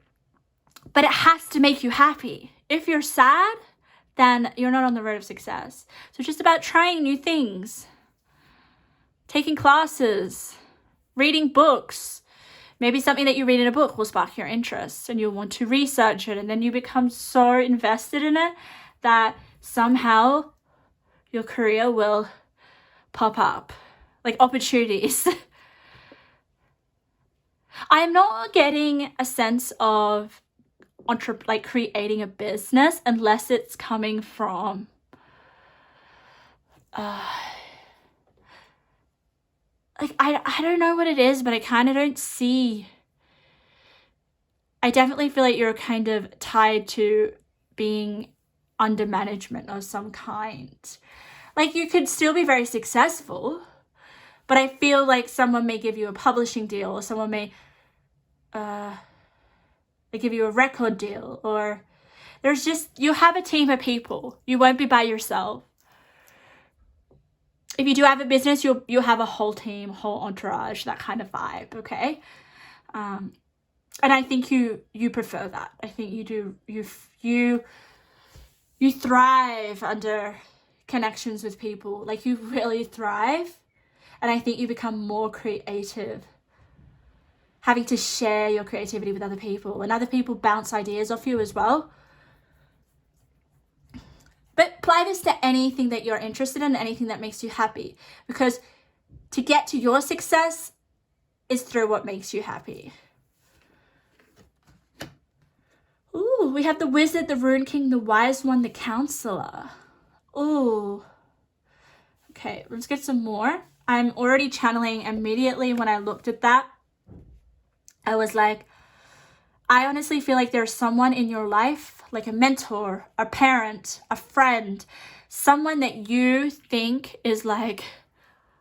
but it has to make you happy. If you're sad, then you're not on the road of success. So it's just about trying new things, taking classes, reading books. Maybe something that you read in a book will spark your interest and you'll want to research it, and then you become so invested in it that somehow your career will pop up, like opportunities. I am not getting a sense of like creating a business unless it's coming from like I don't know what it is, but I kind of don't see. I definitely feel like you're kind of tied to being under management of some kind. Like, you could still be very successful, but I feel like someone may give you a publishing deal, or someone may they give you a record deal, or there's just, you have a team of people. You won't be by yourself. If you do have a business, you'll have a whole team, whole entourage, that kind of vibe, okay? And I think you prefer that. I think you do, you thrive under connections with people. Like, you really thrive. And I think you become more creative, having to share your creativity with other people, and other people bounce ideas off you as well. But apply this to anything that you're interested in, anything that makes you happy, because to get to your success is through what makes you happy. Ooh, we have the Wizard, the Rune King, the Wise One, the Counselor. Ooh. Okay, let's get some more. I'm already channeling immediately. When I looked at that, I was like, I honestly feel like there's someone in your life, like a mentor, a parent, a friend, someone that you think is like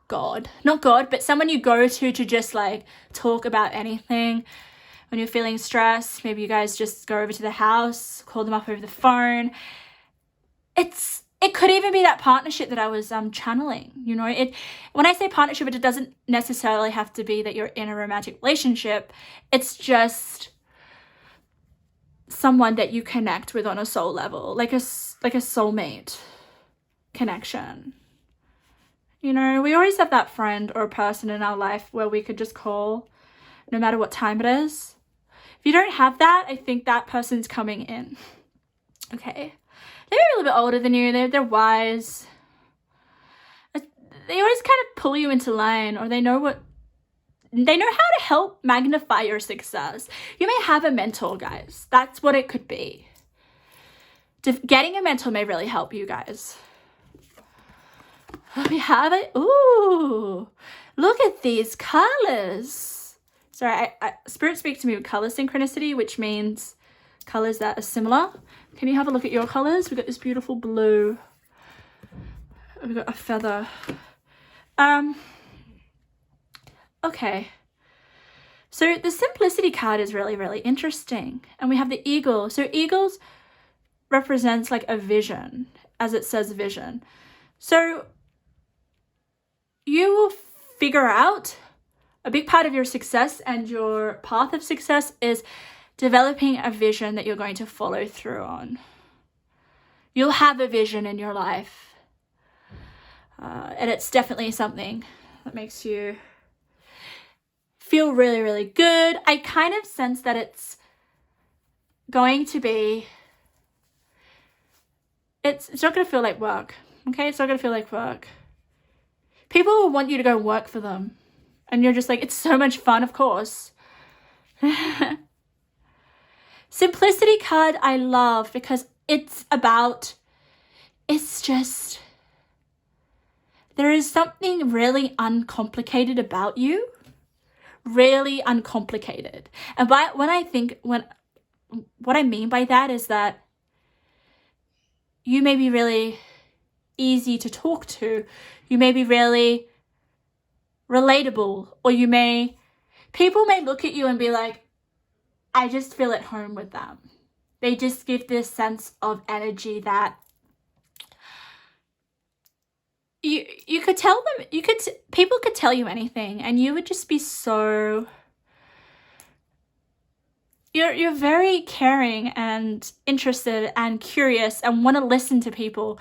God. Not God, but someone you go to just like talk about anything. When you're feeling stressed, maybe you guys just go over to the house, call them up over the phone. It could even be that partnership that I was channeling. You know, when I say partnership, it doesn't necessarily have to be that you're in a romantic relationship. It's just someone that you connect with on a soul level, like a soulmate connection. You know, we always have that friend or person in our life where we could just call no matter what time it is. If you don't have that, I think that person's coming in. Okay. They're a little bit older than you. They're wise. They always kind of pull you into line, or they know how to help magnify your success. You may have a mentor, guys. That's what it could be. Getting a mentor may really help you guys. We have it. Ooh, look at these colors. Sorry, Spirit speaks to me with color synchronicity, which means colors that are similar. Can you have a look at your colors? We've got this beautiful blue. We've got a feather. Okay. So the simplicity card is really, really interesting. And we have the eagle. So eagles represents like a vision, as it says vision. So you will figure out a big part of your success and your path of success is developing a vision that you're going to follow through on. You'll have a vision in your life. And it's definitely something that makes you feel really, really good. I kind of sense that it's going to be, it's not going to feel like work. Okay, it's not going to feel like work. People will want you to go work for them. And you're just like, it's so much fun, of course. Simplicity card I love because it's just, there is something really uncomplicated about you. Really uncomplicated. And what I mean by that is that you may be really easy to talk to. You may be really relatable, or people may look at you and be like, I just feel at home with them. They just give this sense of energy that you could tell them, people could tell you anything and you would just be so, you're very caring and interested and curious and want to listen to people.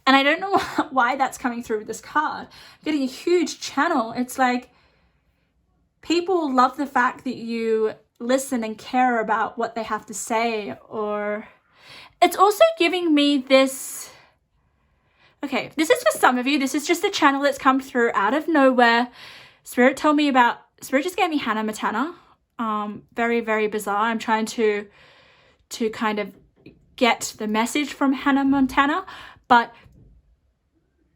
And I don't know why that's coming through with this card. I'm getting a huge channel. It's like people love the fact that you listen and care about what they have to say. Or it's also giving me this, okay, this is for some of you. This is just a channel that's come through out of nowhere. Spirit just gave me Hannah Montana. Very, very bizarre. I'm trying to kind of get the message from Hannah Montana, but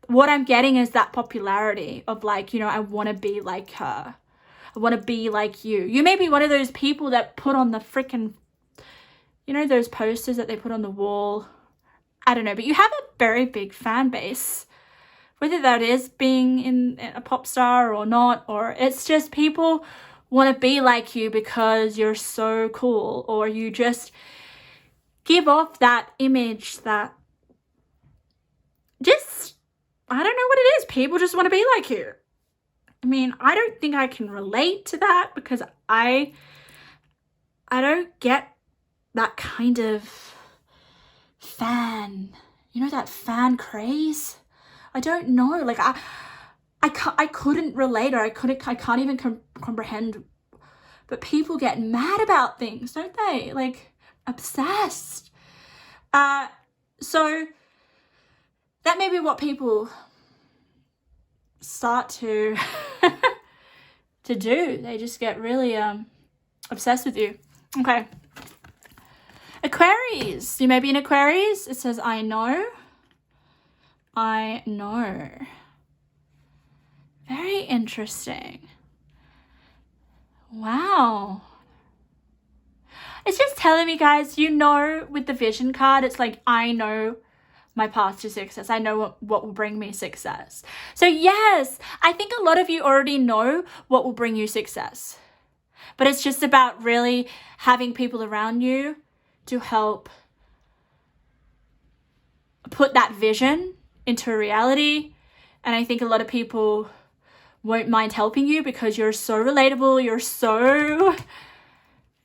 what I'm getting is that popularity of like, I want to be like her. I want to be like you. You may be one of those people that put on the freaking, those posters that they put on the wall. I don't know, but you have a very big fan base, whether that is being in a pop star or not, or it's just people want to be like you because you're so cool, or you just give off that image that just, I don't know what it is. People just want to be like you. I mean, I don't think I can relate to that because I don't get that kind of fan, that fan craze. I don't know. Like I couldn't relate, or I can't even comprehend. But people get mad about things, don't they? Like obsessed. So that may be what people start to to do. They just get really obsessed with you. Okay. Aquarius. You may be an Aquarius. It says, I know. Very interesting. Wow. It's just telling me, guys, with the vision card, it's like, I know my path to success. I know what will bring me success. So yes, I think a lot of you already know what will bring you success. But it's just about really having people around you to help put that vision into reality. And I think a lot of people won't mind helping you because you're so relatable.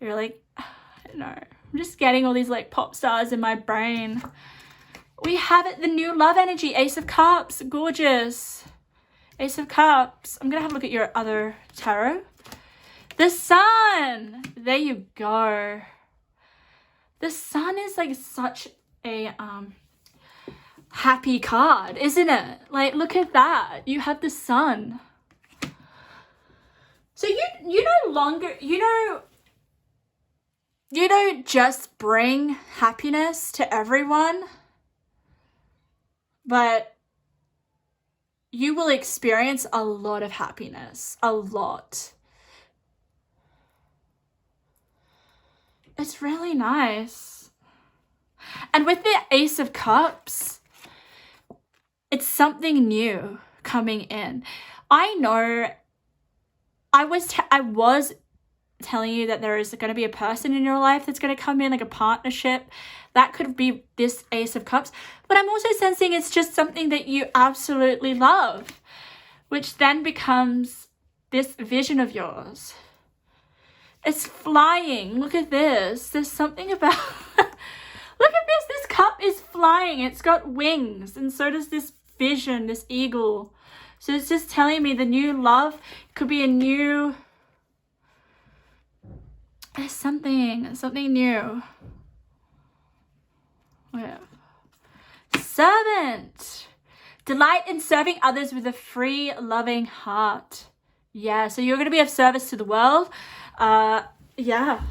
You're like, I don't know. I'm just getting all these like pop stars in my brain. We have it, the new love energy, Ace of Cups, gorgeous. Ace of Cups. I'm gonna have a look at your other tarot. The Sun, there you go. The Sun is like such a happy card, isn't it? Like, look at that. You have the Sun. So you no longer, you don't just bring happiness to everyone, but you will experience a lot of happiness, a lot. It's really nice. And with the Ace of Cups, it's something new coming in. I know I was telling you that there is going to be a person in your life that's going to come in, like a partnership. That could be this Ace of Cups. But I'm also sensing it's just something that you absolutely love, which then becomes this vision of yours. It's flying. Look at this. There's something about... Look at this. This cup is flying. It's got wings. And so does this vision, this eagle. So it's just telling me the new love could be a new... There's something new. Yeah. Servant. Delight in serving others with a free, loving heart. Yeah, so you're going to be of service to the world. Yeah.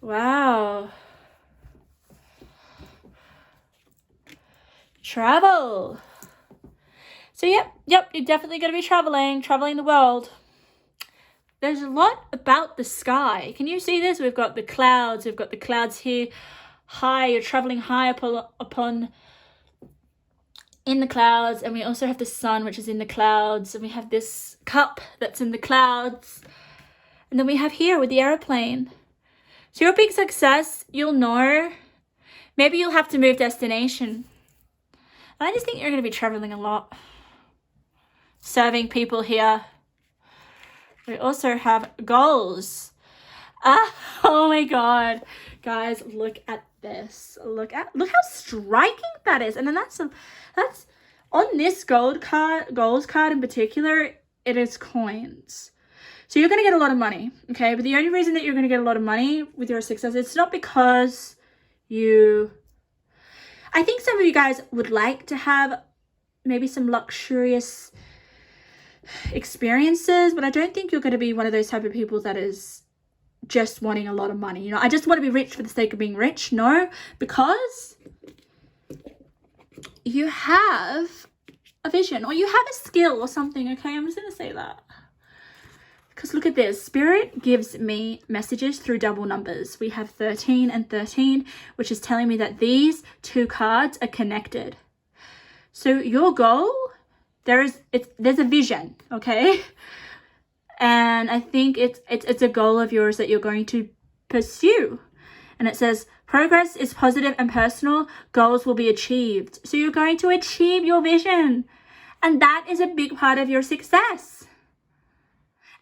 Wow. Travel. So yep, you're definitely going to be traveling the world. There's a lot about the sky. Can you see this? We've got the clouds. We've got the clouds here high. You're traveling high upon in the clouds. And we also have the sun, which is in the clouds. And we have this cup that's in the clouds. And then we have here with the airplane. So your big success, you'll know. Maybe you'll have to move destination. And I just think you're going to be traveling a lot. Serving people here. We also have goals. Oh my God. Guys, look at this. Look how striking that is. And then that's on this goals card in particular, it is coins. So you're going to get a lot of money, okay? But the only reason that you're going to get a lot of money with your success, it's not because I think some of you guys would like to have maybe some luxurious experiences, but I don't think you're going to be one of those type of people that is just wanting a lot of money. You know, I just want to be rich for the sake of being rich. No, because you have a vision or you have a skill or something. Okay, I'm just going to say that. Because look at this. Spirit gives me messages through double numbers. We have 13 and 13, which is telling me that these two cards are connected. So your goal, there's a vision, okay? And I think it's a goal of yours that you're going to pursue. And it says, progress is positive and personal. Goals will be achieved. So you're going to achieve your vision. And that is a big part of your success.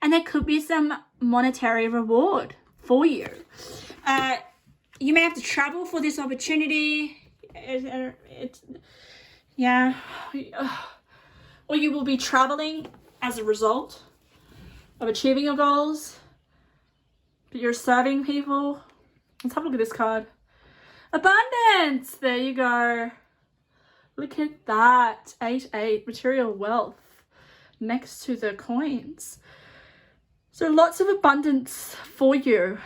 And there could be some monetary reward for you. You may have to travel for this opportunity. Yeah. Or you will be traveling as a result of achieving your goals. But you're serving people. Let's have a look at this card. Abundance. There you go. Look at that. 8-8. Material wealth. Next to the coins. So lots of abundance for you.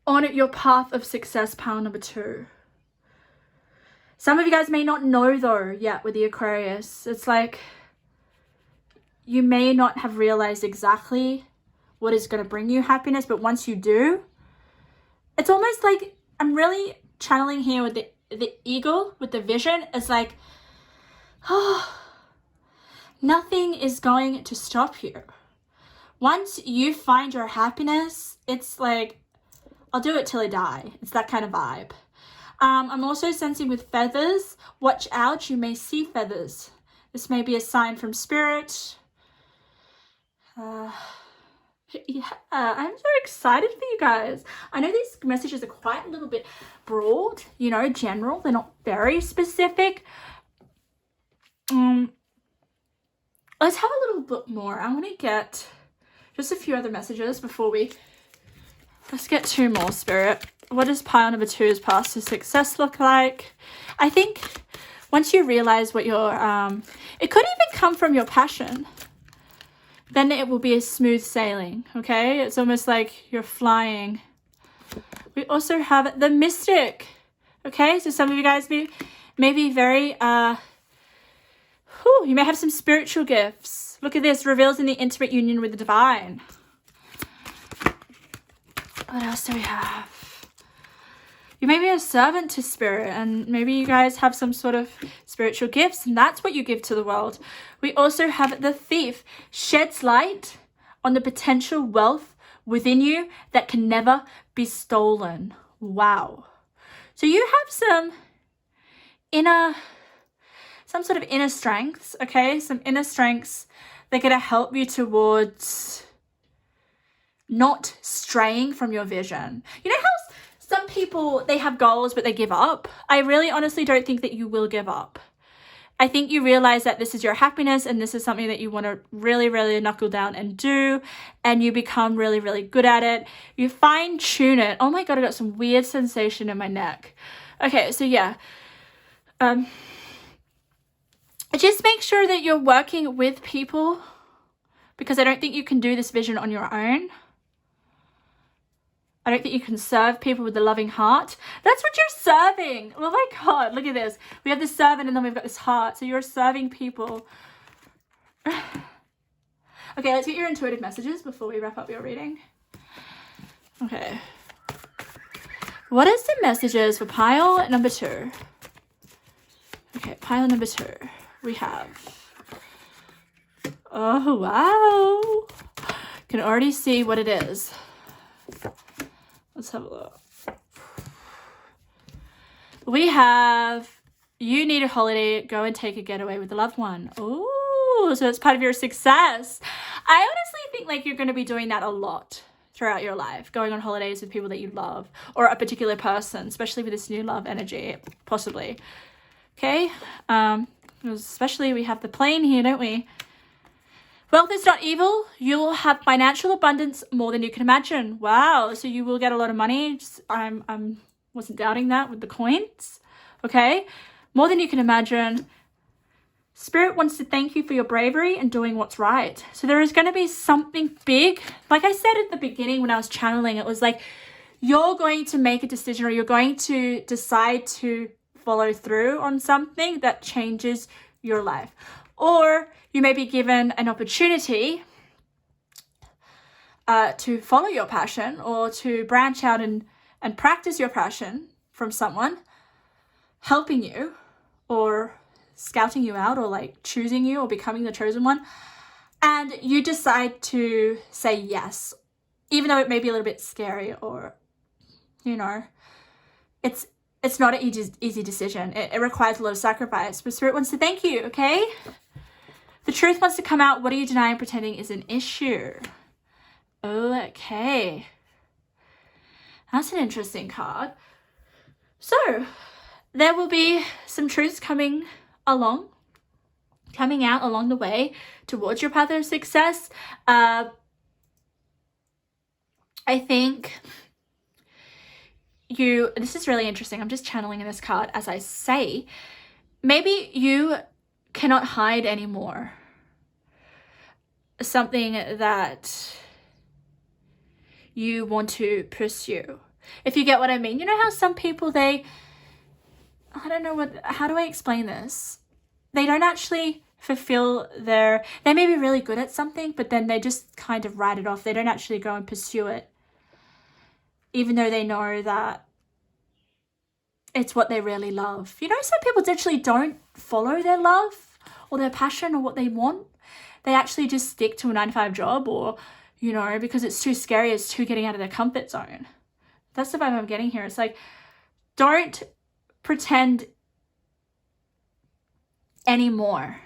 On your path of success, pile number 2. Some of you guys may not know though yet with the Aquarius. It's like you may not have realized exactly what is going to bring you happiness, but once you do, it's almost like I'm really channeling here with the eagle, with the vision. It's like, oh, nothing is going to stop you. Once you find your happiness, it's like, I'll do it till I die. It's that kind of vibe. I'm also sensing with feathers. Watch out, you may see feathers. This may be a sign from spirit. Yeah, I'm so excited for you guys. I know these messages are quite a little bit broad, you know, general. They're not very specific. Let's have a little bit more. I want to get just a few other messages before let's get 2 more, Spirit. What does pile number 2's path to success look like? I think once you realize what your, it could even come from your passion. Then it will be a smooth sailing, okay? It's almost like you're flying. We also have the Mystic, okay? So some of you guys may be very, you may have some spiritual gifts. Look at this, reveals in the intimate union with the divine. What else do we have? You may be a servant to spirit, and maybe you guys have some sort of spiritual gifts, and that's what you give to the world. We also have the thief. Sheds light on the potential wealth within you that can never be stolen. Wow. So you have some sort of inner strengths, okay? Some inner strengths that are going to help you towards not straying from your vision. You know how some people, they have goals, but they give up? I really honestly don't think that you will give up. I think you realize that this is your happiness and this is something that you want to really, really knuckle down and do, and you become really, really good at it. You fine tune it. Oh my God, I got some weird sensation in my neck. Okay, so yeah. Just make sure that you're working with people, because I don't think you can do this vision on your own. I don't think you can serve people with a loving heart. That's what you're serving. Oh my God, look at this. We have the servant and then we've got this heart. So you're serving people. Okay, let's get your intuitive messages before we wrap up your reading. Okay. What is the messages for pile number 2? Okay, pile number 2. We have... Oh, wow. Can already see what it is. Let's have a look. We have, you need a holiday, go and take a getaway with a loved one. Oh, so it's part of your success. I honestly think like you're going to be doing that a lot throughout your life, going on holidays with people that you love, or a particular person, especially with this new love energy, possibly. Okay, especially we have the plane here, don't we? Wealth is not evil. You will have financial abundance more than you can imagine. Wow. So you will get a lot of money. I'm wasn't doubting that with the coins. Okay. More than you can imagine. Spirit wants to thank you for your bravery and doing what's right. So there is going to be something big. Like I said at the beginning when I was channeling, it was like, you're going to make a decision, or you're going to decide to follow through on something that changes your life. Or you may be given an opportunity to follow your passion, or to branch out and practice your passion from someone helping you, or scouting you out, or like choosing you, or becoming the chosen one. And you decide to say yes, even though it may be a little bit scary, or, you know, it's not an easy decision. It requires a lot of sacrifice, but Spirit wants to thank you, okay? The truth wants to come out. What are you denying, pretending is an issue? Okay. That's an interesting card. So, there will be some truths coming out along the way towards your path of success. I think this is really interesting. I'm just channeling in this card as I say. Maybe you cannot hide anymore something that you want to pursue, if you get what I mean. You know how some people, how do I explain this? They don't actually fulfill they may be really good at something, but then they just kind of write it off. They don't actually go and pursue it, even though they know that it's what they really love. You know, some people actually don't follow their love or their passion or what they want. They actually just stick to a 9-to-5 job, or, you know, because it's too scary, it's too getting out of their comfort zone. That's the vibe I'm getting here. It's like, don't pretend anymore.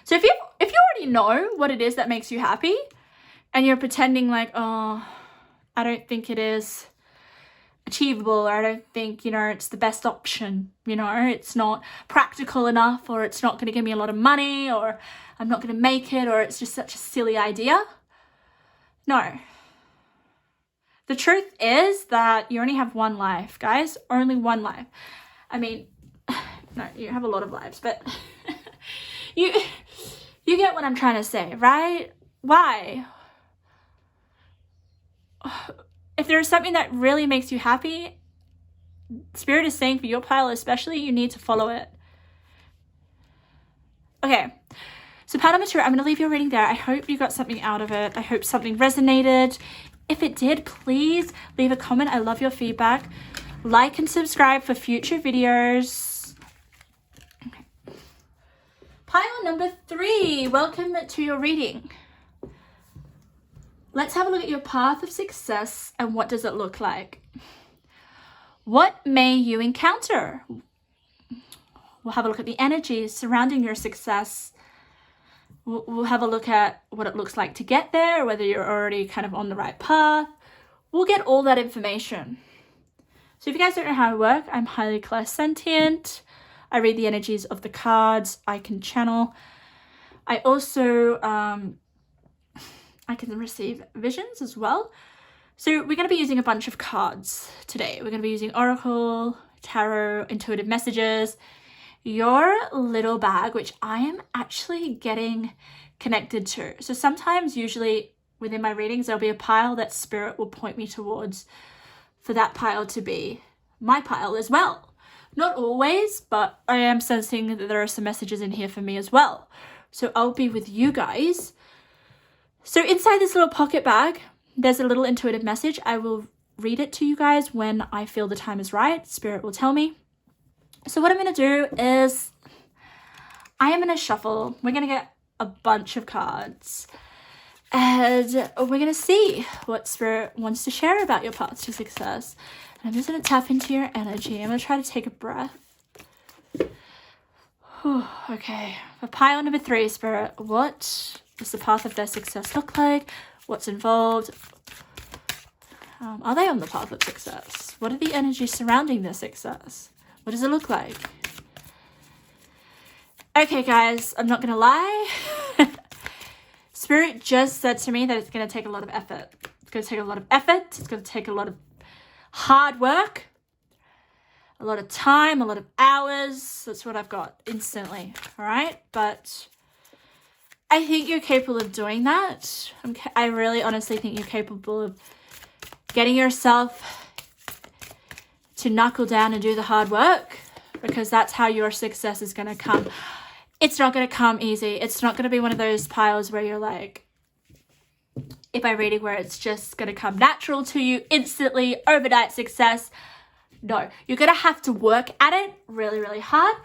So if you already know what it is that makes you happy, and you're pretending like, oh, I don't think it is achievable, or I don't think, you know, it's the best option, you know, it's not practical enough, or it's not going to give me a lot of money, or I'm not going to make it, or it's just such a silly idea. No. The truth is that you only have one life, guys. Only one life. I mean, no, you have a lot of lives, but you get what I'm trying to say, right? Why? If there's something that really makes you happy, Spirit is saying for your pile especially, you need to follow it. Okay, so pile number 2, I'm going to leave your reading there. I hope you got something out of it. I hope something resonated. If it did, please leave a comment. I love your feedback. Like and subscribe for future videos. Okay. Pile number 3, welcome to your reading. Let's have a look at your path of success and what does it look like? What may you encounter? We'll have a look at the energies surrounding your success. We'll have a look at what it looks like to get there, whether you're already kind of on the right path. We'll get all that information. So if you guys don't know how I work, I'm highly clairsentient. I read the energies of the cards. I can channel. I also, I can receive visions as well. So we're going to be using a bunch of cards today. We're going to be using Oracle, Tarot, Intuitive Messages, your little bag, which I am actually getting connected to. So sometimes, usually within my readings, there'll be a pile that Spirit will point me towards for that pile to be my pile as well. Not always, but I am sensing that there are some messages in here for me as well. So I'll be with you guys. So inside this little pocket bag, there's a little intuitive message. I will read it to you guys when I feel the time is right. Spirit will tell me. So what I'm going to do is I am going to shuffle. We're going to get a bunch of cards and we're going to see what Spirit wants to share about your path to success. And I'm just going to tap into your energy. I'm going to try to take a breath. Whew, okay. For pile number 3, Spirit, what does the path of their success look like? What's involved? Are they on the path of success? What are the energies surrounding their success? What does it look like? Okay, guys, I'm not going to lie. Spirit just said to me that it's going to take a lot of effort. It's going to take a lot of effort. It's going to take a lot of hard work, a lot of time, a lot of hours. That's what I've got instantly, all right? But I think you're capable of doing that. I really honestly think you're capable of getting yourself to knuckle down and do the hard work, because that's how your success is going to come. It's not going to come easy. It's not going to be one of those piles where you're like, if I read it, where it's just going to come natural to you instantly, overnight success. No, you're going to have to work at it really, really hard.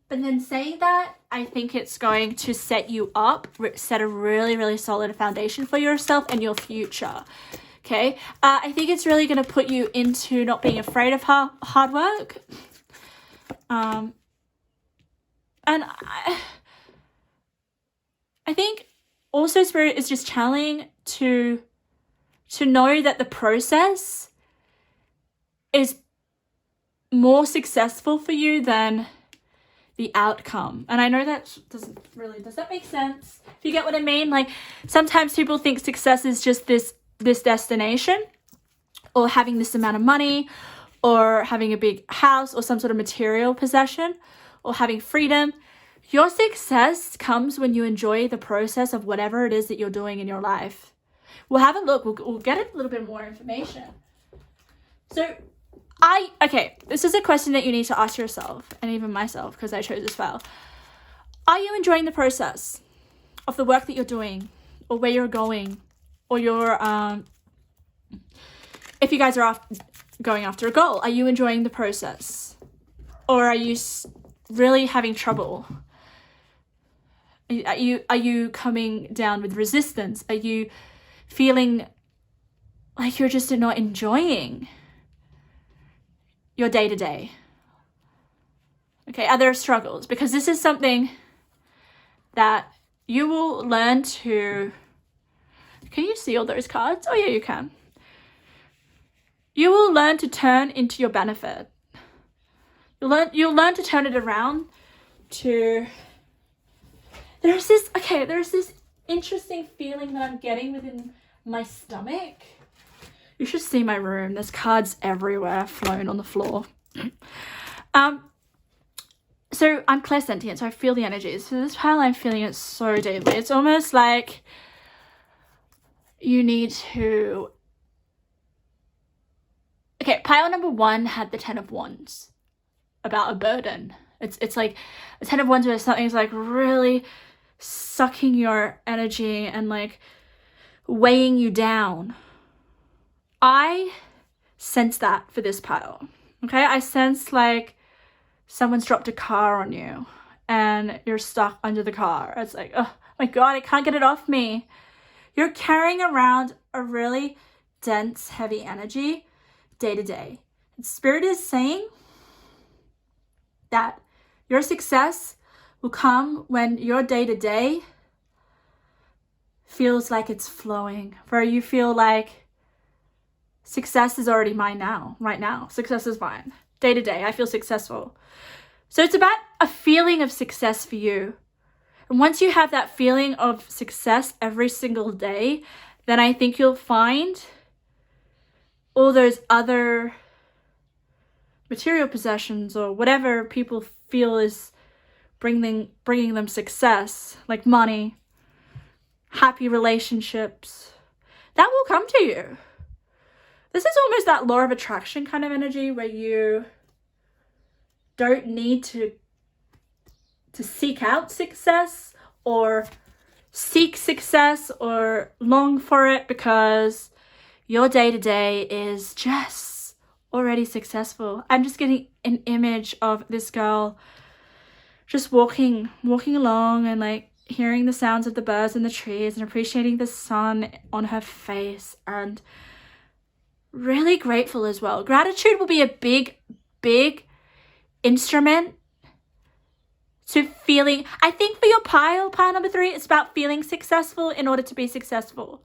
But then saying that, I think it's going to set you up, set a really, really solid foundation for yourself and your future. Okay, I think it's really going to put you into not being afraid of hard work. And I think also Spirit is just channeling to know that the process is more successful for you than the outcome. And I know that does that make sense? If you get what I mean? Like, sometimes people think success is just this destination, or having this amount of money, or having a big house, or some sort of material possession, or having freedom. Your success comes when you enjoy the process of whatever it is that you're doing in your life. We'll have a look. We'll get a little bit more information. So this is a question that you need to ask yourself, and even myself, because I chose this file. Are you enjoying the process of the work that you're doing, or where you're going, or your if you guys are going after a goal? Are you enjoying the process, or are you really having trouble? Are you coming down with resistance? Are you feeling like you're just not enjoying your day-to-day? Okay, are there struggles? Because this is something that you will learn to... Can you see all those cards? Oh yeah, you can. You will learn to turn into your benefit. You'll learn to turn it around to... There's this interesting feeling that I'm getting within my stomach. You should see my room. There's cards everywhere, flown on the floor. So I'm clairsentient, so I feel the energies. So this pile, I'm feeling it so deeply. It's almost like you need to... Okay, pile number 1 had the 10 of Wands, about a burden. It's like a 10 of Wands where something's like really sucking your energy and like weighing you down. I sense that for this pile. Okay, I sense like someone's dropped a car on you and you're stuck under the car. It's like, oh my God, I can't get it off me. You're carrying around a really dense, heavy energy day to day. And Spirit is saying that your success will come when your day to day feels like it's flowing, where you feel like success is already mine now, right now. Success is mine. Day to day, I feel successful. So it's about a feeling of success for you. And once you have that feeling of success every single day, then I think you'll find all those other material possessions or whatever people feel is bringing them success, like money, happy relationships, that will come to you. This is almost that law of attraction kind of energy where you don't need to seek out success or seek success or long for it, because your day-to-day is just already successful. I'm just getting an image of this girl just walking along and like hearing the sounds of the birds in the trees and appreciating the sun on her face, and really grateful as well. Gratitude will be a big instrument to feeling. I think for your pile number 3, it's about feeling successful in order to be successful.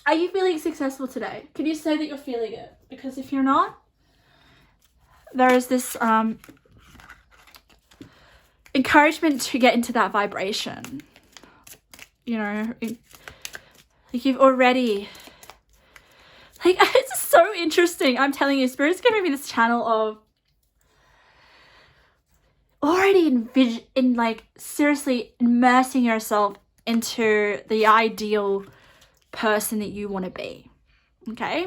Are you feeling successful today? Can you say that you're feeling it? Because if you're not, there is this encouragement to get into that vibration. You know, like you've already, like, it's so interesting. I'm telling you, Spirit's giving me this channel of already like seriously immersing yourself into the ideal person that you want to be. Okay,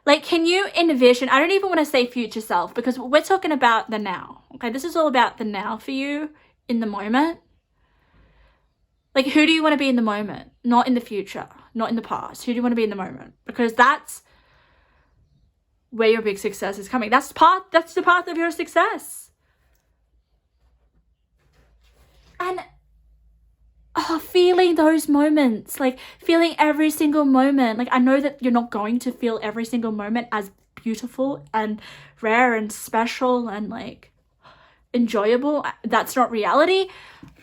like, can you envision? I don't even want to say future self, because we're talking about the now. Okay, this is all about the now for you in the moment. Like, who do you want to be in the moment? Not in the future, not in the past. Who do you want to be in the moment? Because that's where your big success is coming. That's the path of your success. And feeling those moments, like feeling every single moment. Like, I know that you're not going to feel every single moment as beautiful and rare and special and like enjoyable. That's not reality.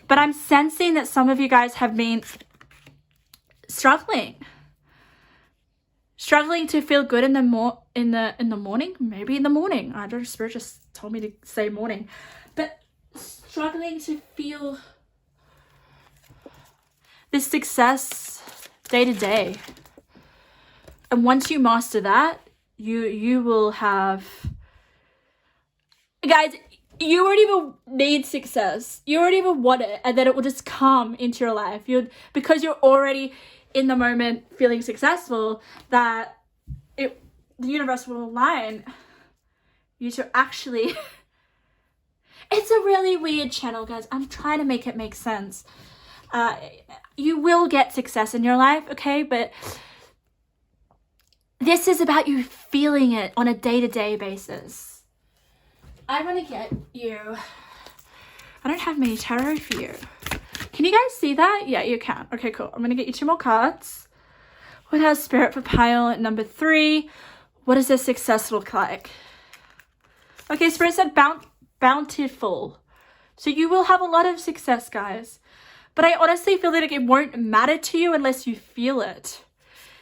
But I'm sensing that some of you guys have been struggling to feel good in the morning. Maybe in the morning. I don't know, Spirit just told me to say morning. But struggling to feel this success day to day. And once you master that, you will have, guys, you already will need success. You already will want it, and then it will just come into your life. Because you're already in the moment feeling successful, that the universe will align you to actually it's a really weird channel, guys. I'm trying to make it make sense. You will get success in your life, okay? But this is about you feeling it on a day-to-day basis. I want to get you, I don't have many tarot for you. Can you guys see that? Yeah, you can. Okay, cool. I'm going to get you 2 more cards. What has Spirit for pile number 3? What does this success look like? Okay, Spirit said bountiful. So you will have a lot of success, guys. But I honestly feel that it won't matter to you unless you feel it.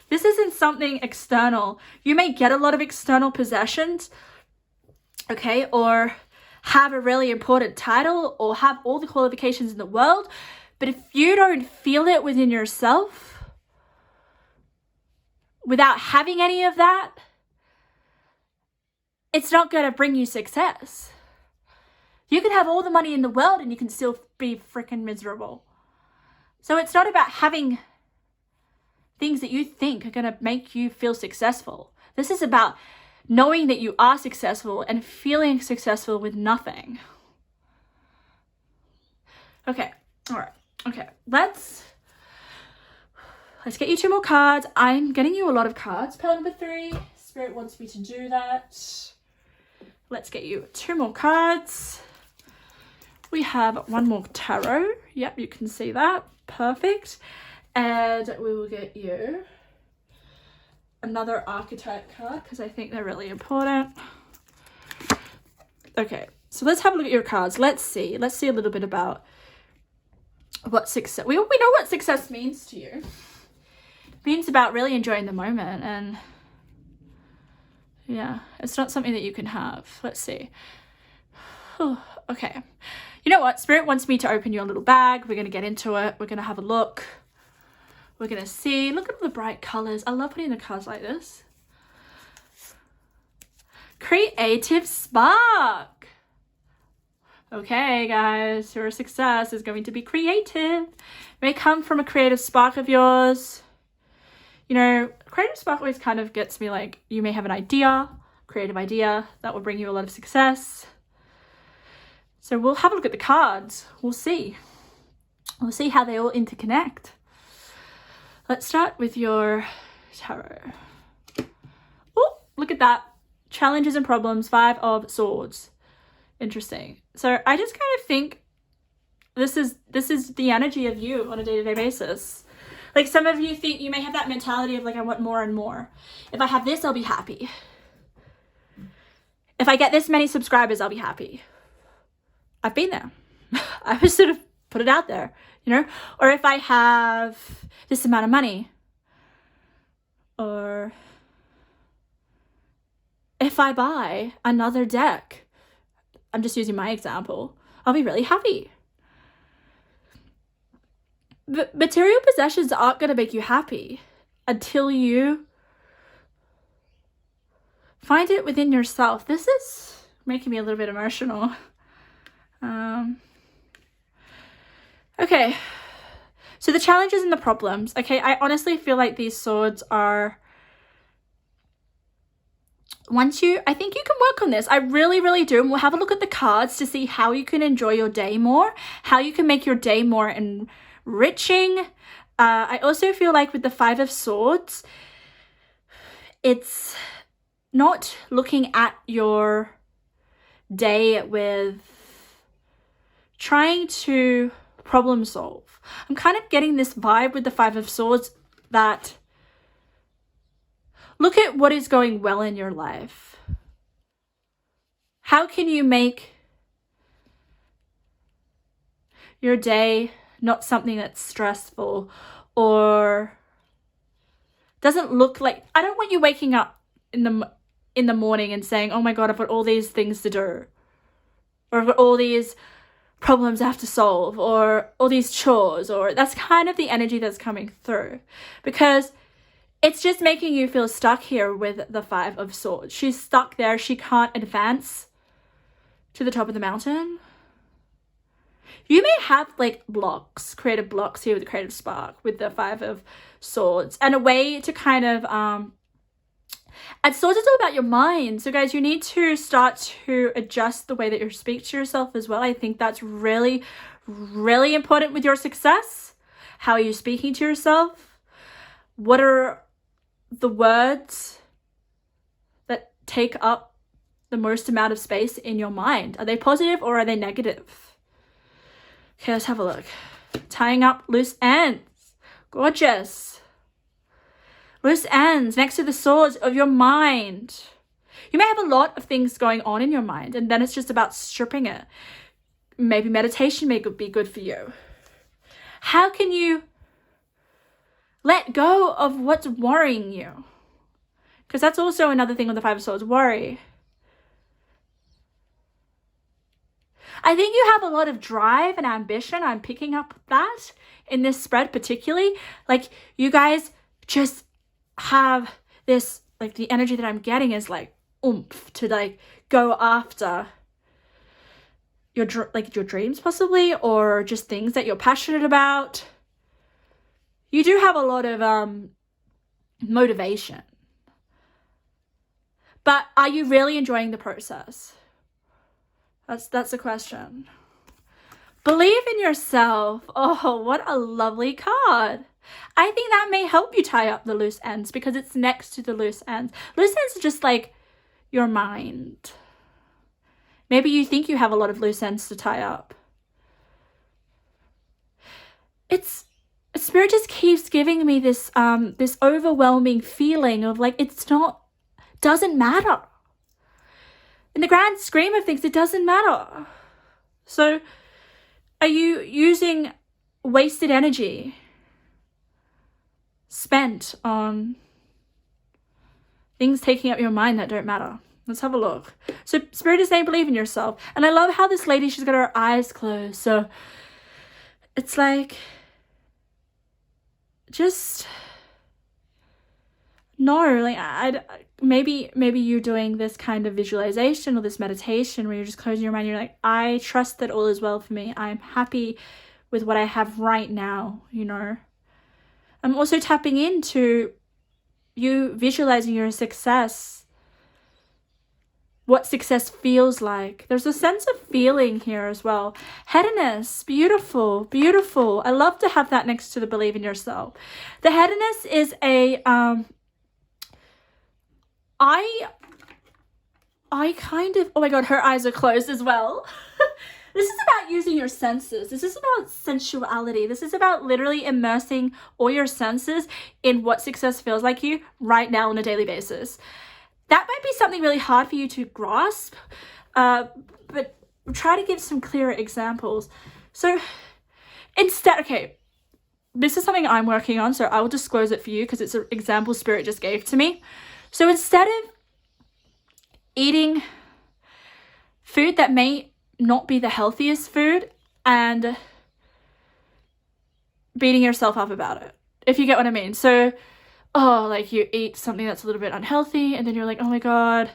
This isn't something external. You may get a lot of external possessions, okay, or have a really important title or have all the qualifications in the world. But if you don't feel it within yourself, without having any of that, it's not going to bring you success. You can have all the money in the world and you can still be freaking miserable. So it's not about having things that you think are going to make you feel successful. This is about knowing that you are successful and feeling successful with nothing. Okay, all right, okay. Let's get you 2 more cards. I'm getting you a lot of cards. Pile number 3. Spirit wants me to do that. Let's get you 2 more cards. We have 1 more tarot. Yep, you can see that. Perfect. And we will get you another archetype card because I think they're really important. Okay, so let's have a look at your cards. Let's see a little bit about what success, we know what success means to you. It means about really enjoying the moment, and yeah, it's not something that you can have. Let's see. Okay, you know what? Spirit wants me to open your little bag. We're going to get into it. We're going to have a look. We're going to see. Look at all the bright colors. I love putting the cards like this. Creative spark. Okay, guys, your success is going to be creative. It may come from a creative spark of yours. You know, creative spark always kind of gets me like, you may have an idea, creative idea, that will bring you a lot of success. So we'll have a look at the cards. We'll see. We'll see how they all interconnect. Let's start with your tarot. Oh, look at that. Challenges and problems, 5 of Swords. Interesting. So I just kind of think this is the energy of you on a day-to-day basis. Like, some of you think, you may have that mentality of like, I want more and more. If I have this, I'll be happy. If I get this many subscribers, I'll be happy. I've been there. I was sort of put it out there, you know? Or if I have this amount of money, or if I buy another deck, I'm just using my example, I'll be really happy. But material possessions aren't going to make you happy until you find it within yourself. This is making me a little bit emotional. Okay, so the challenges and the problems. Okay, I honestly feel like these swords are, I think you can work on this. I really, really do. And we'll have a look at the cards to see how you can enjoy your day more, how you can make your day more enriching. I also feel like with the 5 of Swords, it's not looking at your day with trying to problem solve. I'm kind of getting this vibe with the 5 of Swords that look at what is going well in your life. How can you make your day not something that's stressful or doesn't look like, I don't want you waking up in the morning and saying, oh my God, I've got all these things to do, or I've got all these problems I have to solve, or all these chores, or that's kind of the energy that's coming through, because it's just making you feel stuck here with the 5 of Swords. She's stuck there. She can't advance to the top of the mountain. You may have like blocks, creative blocks here with the creative spark with the 5 of Swords, and a way to kind of, and Swords is all about your mind. So guys, you need to start to adjust the way that you speak to yourself as well. I think that's really, really important with your success. How are you speaking to yourself? What are the words that take up the most amount of space in your mind? Are they positive or are they negative? Okay, let's have a look. Tying up loose ends. Gorgeous. Loose ends next to the swords of your mind. You may have a lot of things going on in your mind, and then it's just about stripping it. Maybe meditation may be good for you. How can you let go of what's worrying you? Because that's also another thing with the 5 of Swords, worry. I think you have a lot of drive and ambition. I'm picking up that in this spread particularly. Like, you guys just have this, like, the energy that I'm getting is like oomph to like go after your dreams possibly, or just things that you're passionate about. You do have a lot of motivation. But are you really enjoying the process? That's the question. Believe in yourself. Oh, what a lovely card. I think that may help you tie up the loose ends because it's next to the loose ends. Loose ends are just like your mind. Maybe you think you have a lot of loose ends to tie up. Spirit just keeps giving me this this overwhelming feeling of like doesn't matter. In the grand scheme of things, it doesn't matter. So are you using wasted energy spent on things taking up your mind that don't matter? Let's have a look. So Spirit is saying believe in yourself. And I love how this lady, she's got her eyes closed. So it's like, just no, like maybe you're doing this kind of visualization or this meditation where you're just closing your mind. You're like, I trust that all is well for me. I'm happy with what I have right now, you know. I'm also tapping into you visualizing your success, what success feels like. There's a sense of feeling here as well. Headiness, beautiful, beautiful. I love to have that next to the believe in yourself. The headiness is a I kind of, oh my God, her eyes are closed as well. This is about using your senses. This is about sensuality. This is about literally immersing all your senses in what success feels like you right now on a daily basis. That might be something really hard for you to grasp, but try to give some clearer examples. So instead, okay, this is something I'm working on, so I will disclose it for you because it's an example Spirit just gave to me. So instead of eating food that may not be the healthiest food and beating yourself up about it, if you get what I mean. So, like you eat something that's a little bit unhealthy and then you're like, oh my God,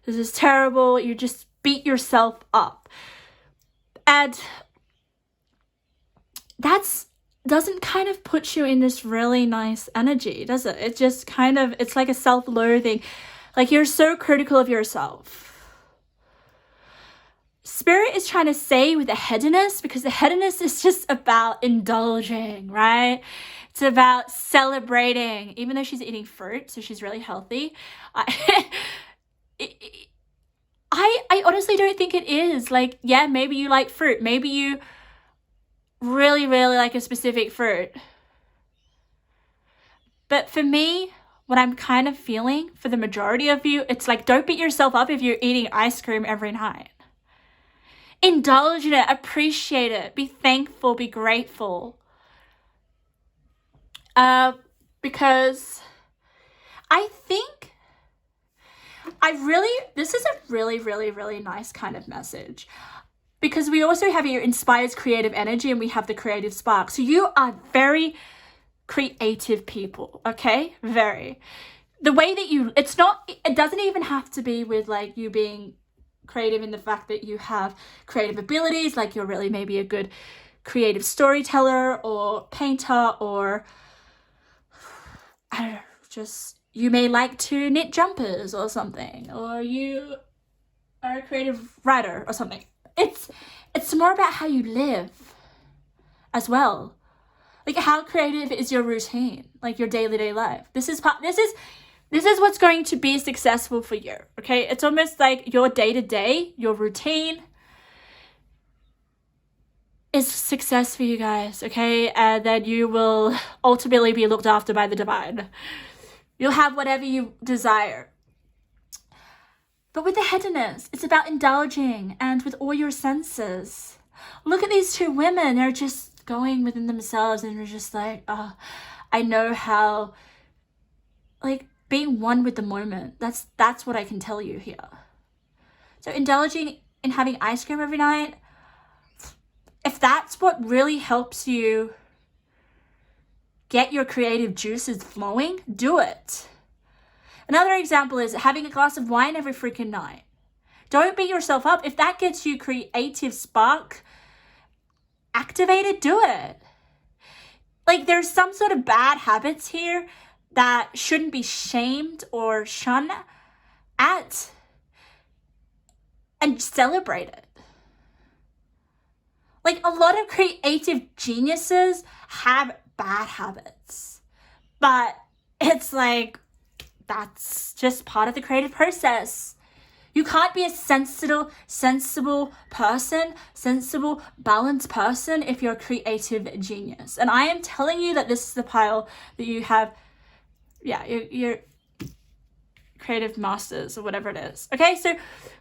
this is terrible. You just beat yourself up. And doesn't kind of put you in this really nice energy, does it? It just kind of, it's like a self-loathing. Like you're so critical of yourself. Spirit is trying to say with the headiness, because the headiness is just about indulging, right? It's about celebrating, even though she's eating fruit, so she's really healthy. I honestly don't think it is. Like, yeah, maybe you like fruit. Maybe you really, really like a specific fruit. But for me, what I'm kind of feeling for the majority of you, it's like, don't beat yourself up if you're eating ice cream every night. Indulge in it, appreciate it, be thankful, be grateful. Because I think this is a really, really, really nice kind of message. Because we also have your inspires creative energy and we have the creative spark. So you are very creative people, okay? Very. The way that it doesn't even have to be with like you being creative in the fact that you have creative abilities, like you're really maybe a good creative storyteller or painter, or I don't know, just you may like to knit jumpers or something, or you are a creative writer or something. It's more about how you live as well. Like how creative is your routine, like your day-to-day life. This is what's going to be successful for you, okay? It's almost like your day-to-day, your routine is success for you guys, okay? And then you will ultimately be looked after by the divine. You'll have whatever you desire. But with the headiness, it's about indulging and with all your senses. Look at these two women. They're just going within themselves and they're just like, I know how, like, being one with the moment. That's what I can tell you here. So indulging in having ice cream every night, if that's what really helps you get your creative juices flowing, do it. Another example is having a glass of wine every freaking night. Don't beat yourself up. If that gets you creative spark activated, do it. Like there's some sort of bad habits here that shouldn't be shamed or shunned at, and celebrate it. Like a lot of creative geniuses have bad habits. But it's like, that's just part of the creative process. You can't be a sensible person, sensible, balanced person if you're a creative genius. And I am telling you that this is the pile that you have, your creative masters or whatever it is. Okay, so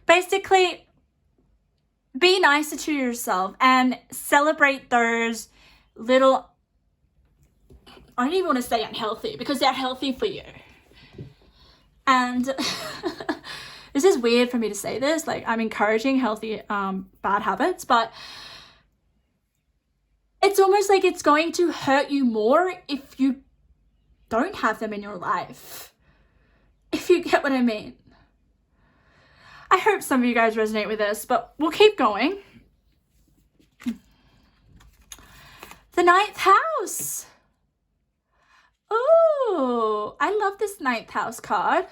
basically, be nicer to yourself and celebrate those little, I don't even want to say unhealthy because they're healthy for you. And this is weird for me to say this, like I'm encouraging healthy bad habits, but it's almost like it's going to hurt you more if you don't have them in your life, if you get what I mean. I hope some of you guys resonate with this, but we'll keep going. The 9th house. Oh, I love this 9th house card.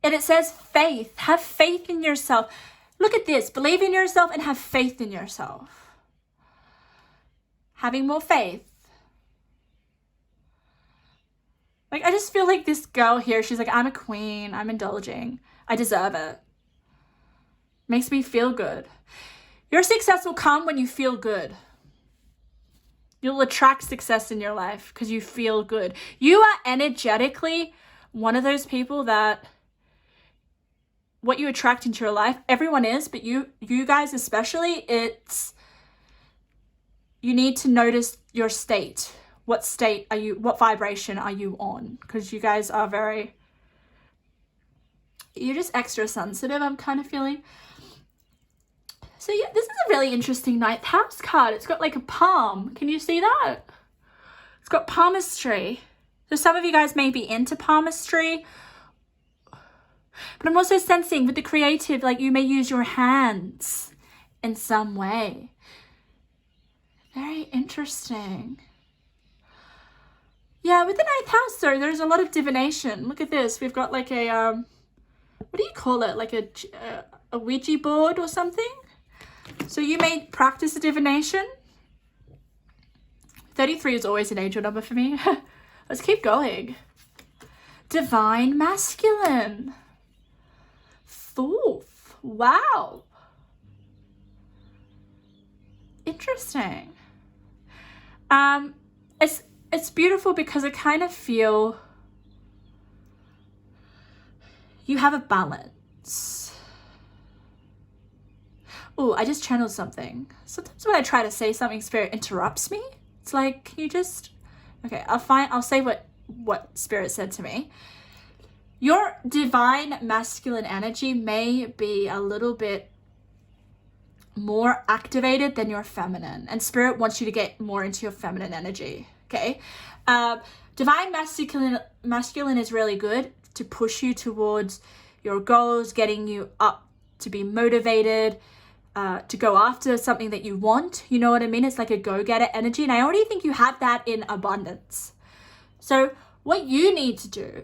And it says faith. Have faith in yourself. Look at this. Believe in yourself and have faith in yourself. Having more faith. Like, I just feel like this girl here, she's like, I'm a queen. I'm indulging. I deserve it. Makes me feel good. Your success will come when you feel good. You'll attract success in your life because you feel good. You are energetically one of those people that what you attract into your life, everyone is, but you guys especially, you need to notice your state. What state are you, what vibration are you on? Because you guys are you're just extra sensitive, I'm kind of feeling. So yeah, this is a really interesting 9th house card. It's got like a palm. Can you see that? It's got palmistry. So some of you guys may be into palmistry. But I'm also sensing with the creative, like you may use your hands in some way. Very interesting. Yeah, with the 9th house, though, there's a lot of divination. Look at this. We've got like a, what do you call it? Like a Ouija board or something? So you may practice a divination. 33 is always an angel number for me. Let's keep going. Divine masculine. Thoth. Wow. Interesting. It's beautiful because I kind of feel you have a balance. Oh, I just channeled something. Sometimes when I try to say something, Spirit interrupts me. It's like, can you just, okay, I'll say what Spirit said to me. Your divine masculine energy may be a little bit more activated than your feminine, and Spirit wants you to get more into your feminine energy. Okay, divine masculine is really good to push you towards your goals, getting you up to be motivated, to go after something that you want. You know what I mean? It's like a go-getter energy, and I already think you have that in abundance. So what you need to do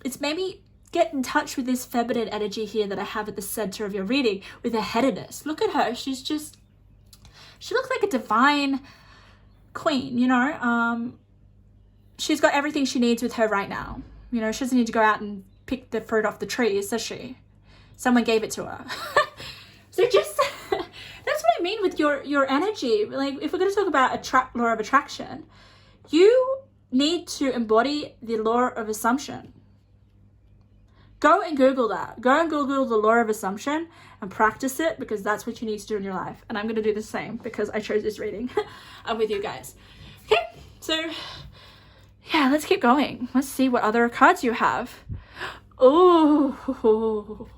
is maybe get in touch with this feminine energy here that I have at the center of your reading with a headedness. Look at her. She looks like a divine queen, you know. She's got everything she needs with her right now. You know, she doesn't need to go out and pick the fruit off the trees, does she? Someone gave it to her. So just, that's what I mean with your energy. Like, if we're going to talk about law of attraction, you need to embody the law of assumption. Go and Google that. Go and Google the law of assumption and practice it, because that's what you need to do in your life. And I'm going to do the same because I chose this reading. I'm with you guys. Okay, so yeah, let's keep going. Let's see what other cards you have. Oh,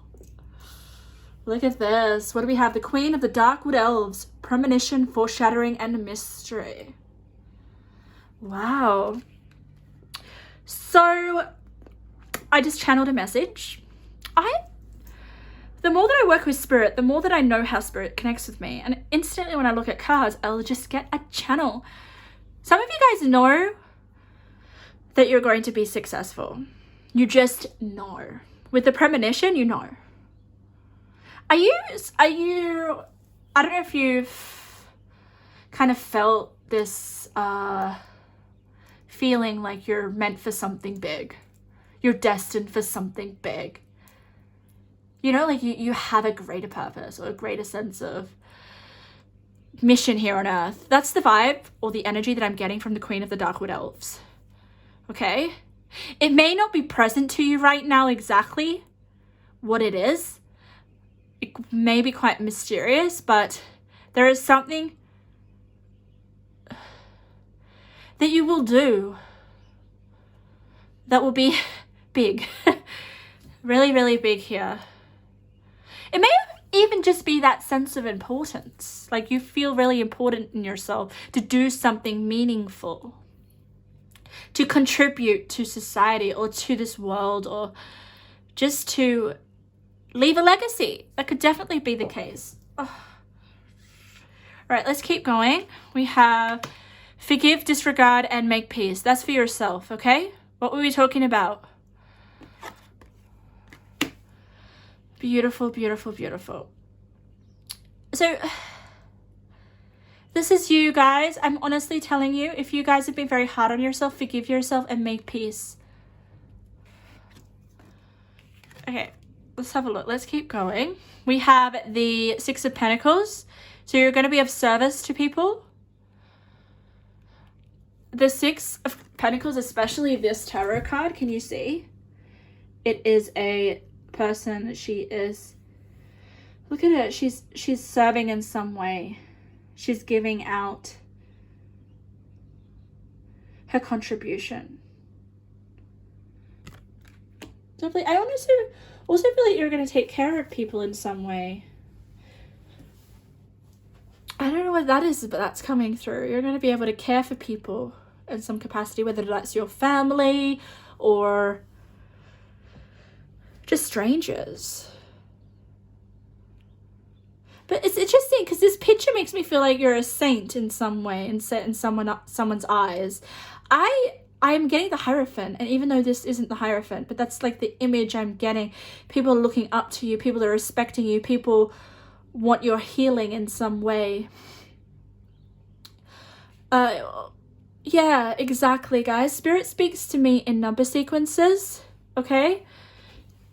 look at this. What do we have? The Queen of the Darkwood Elves. Premonition, foreshadowing, and mystery. Wow. So I just channeled a message. The more that I work with Spirit, the more that I know how Spirit connects with me. And instantly when I look at cards, I'll just get a channel. Some of you guys know that you're going to be successful. You just know. With the premonition, you know. I don't know if you've kind of felt this feeling like you're meant for something big. You're destined for something big. You know, like you have a greater purpose or a greater sense of mission here on earth. That's the vibe or the energy that I'm getting from the Queen of the Darkwood Elves. Okay? It may not be present to you right now exactly what it is. It may be quite mysterious, but there is something that you will do that will be big. Really, really big here. It may even just be that sense of importance. Like you feel really important in yourself to do something meaningful, to contribute to society or to this world, or just to leave a legacy. That could definitely be the case. Oh. All right, let's keep going. We have forgive, disregard, and make peace. That's for yourself, okay? What were we talking about? Beautiful, beautiful, beautiful. So this is you guys. I'm honestly telling you, if you guys have been very hard on yourself, forgive yourself and make peace. Okay, let's have a look. Let's keep going. We have the Six of Pentacles. So you're going to be of service to people. The Six of Pentacles, especially this tarot card, can you see? It is a person. She is, look at it, she's serving in some way. She's giving out her contribution. Definitely. I also feel like you're going to take care of people in some way. I don't know what that is, but that's coming through. You're going to be able to care for people in some capacity, whether that's your family or just strangers. But it's interesting because this picture makes me feel like you're a saint in some way and set in someone's eyes. I am getting the Hierophant, and even though this isn't the Hierophant, but that's like the image I'm getting. People are looking up to you, people are respecting you, people want your healing in some way. Yeah, exactly, guys. Spirit speaks to me in number sequences, okay?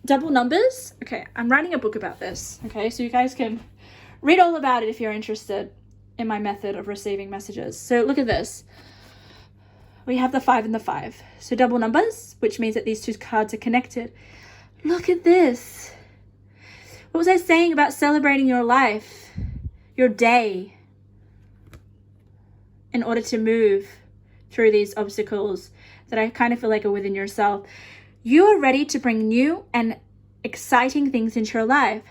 Double numbers. Okay, I'm writing a book about this, okay? So you guys can read all about it if you're interested in my method of receiving messages. So look at this. We have the 5 and the 5. So double numbers, which means that these two cards are connected. Look at this. What was I saying about celebrating your life, your day, in order to move through these obstacles that I kind of feel like are within yourself? You are ready to bring new and exciting things into your life.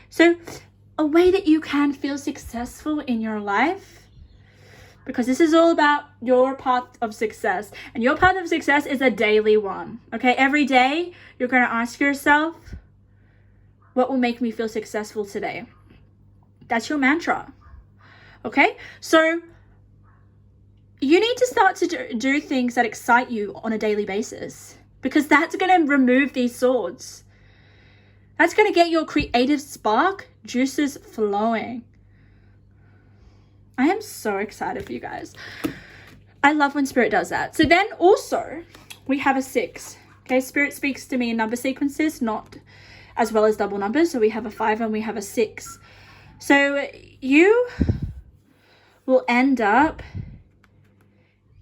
So a way that you can feel successful in your life, because this is all about your path of success, and your path of success is a daily one, okay? Every day you're going to ask yourself, what will make me feel successful today? That's your mantra, okay? So you need to start to do things that excite you on a daily basis, because that's going to remove these swords. That's going to get your creative spark juices flowing. I am so excited for you guys. I love when Spirit does that. So then also we have a 6. Okay, Spirit speaks to me in number sequences, not as well as double numbers. So we have a 5 and we have a 6. So you will end up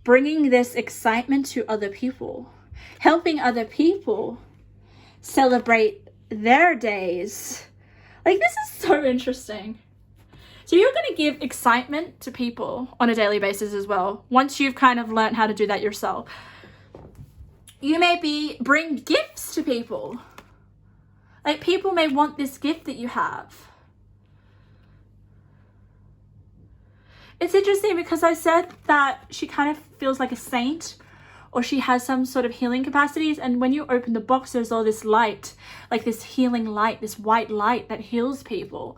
bringing this excitement to other people, helping other people celebrate their days. Like, this is so interesting. So you're going to give excitement to people on a daily basis as well, once you've kind of learned how to do that yourself. You may bring gifts to people. Like, people may want this gift that you have. It's interesting because I said that she kind of feels like a saint, or she has some sort of healing capacities. And when you open the box, there's all this light, like this healing light, this white light that heals people.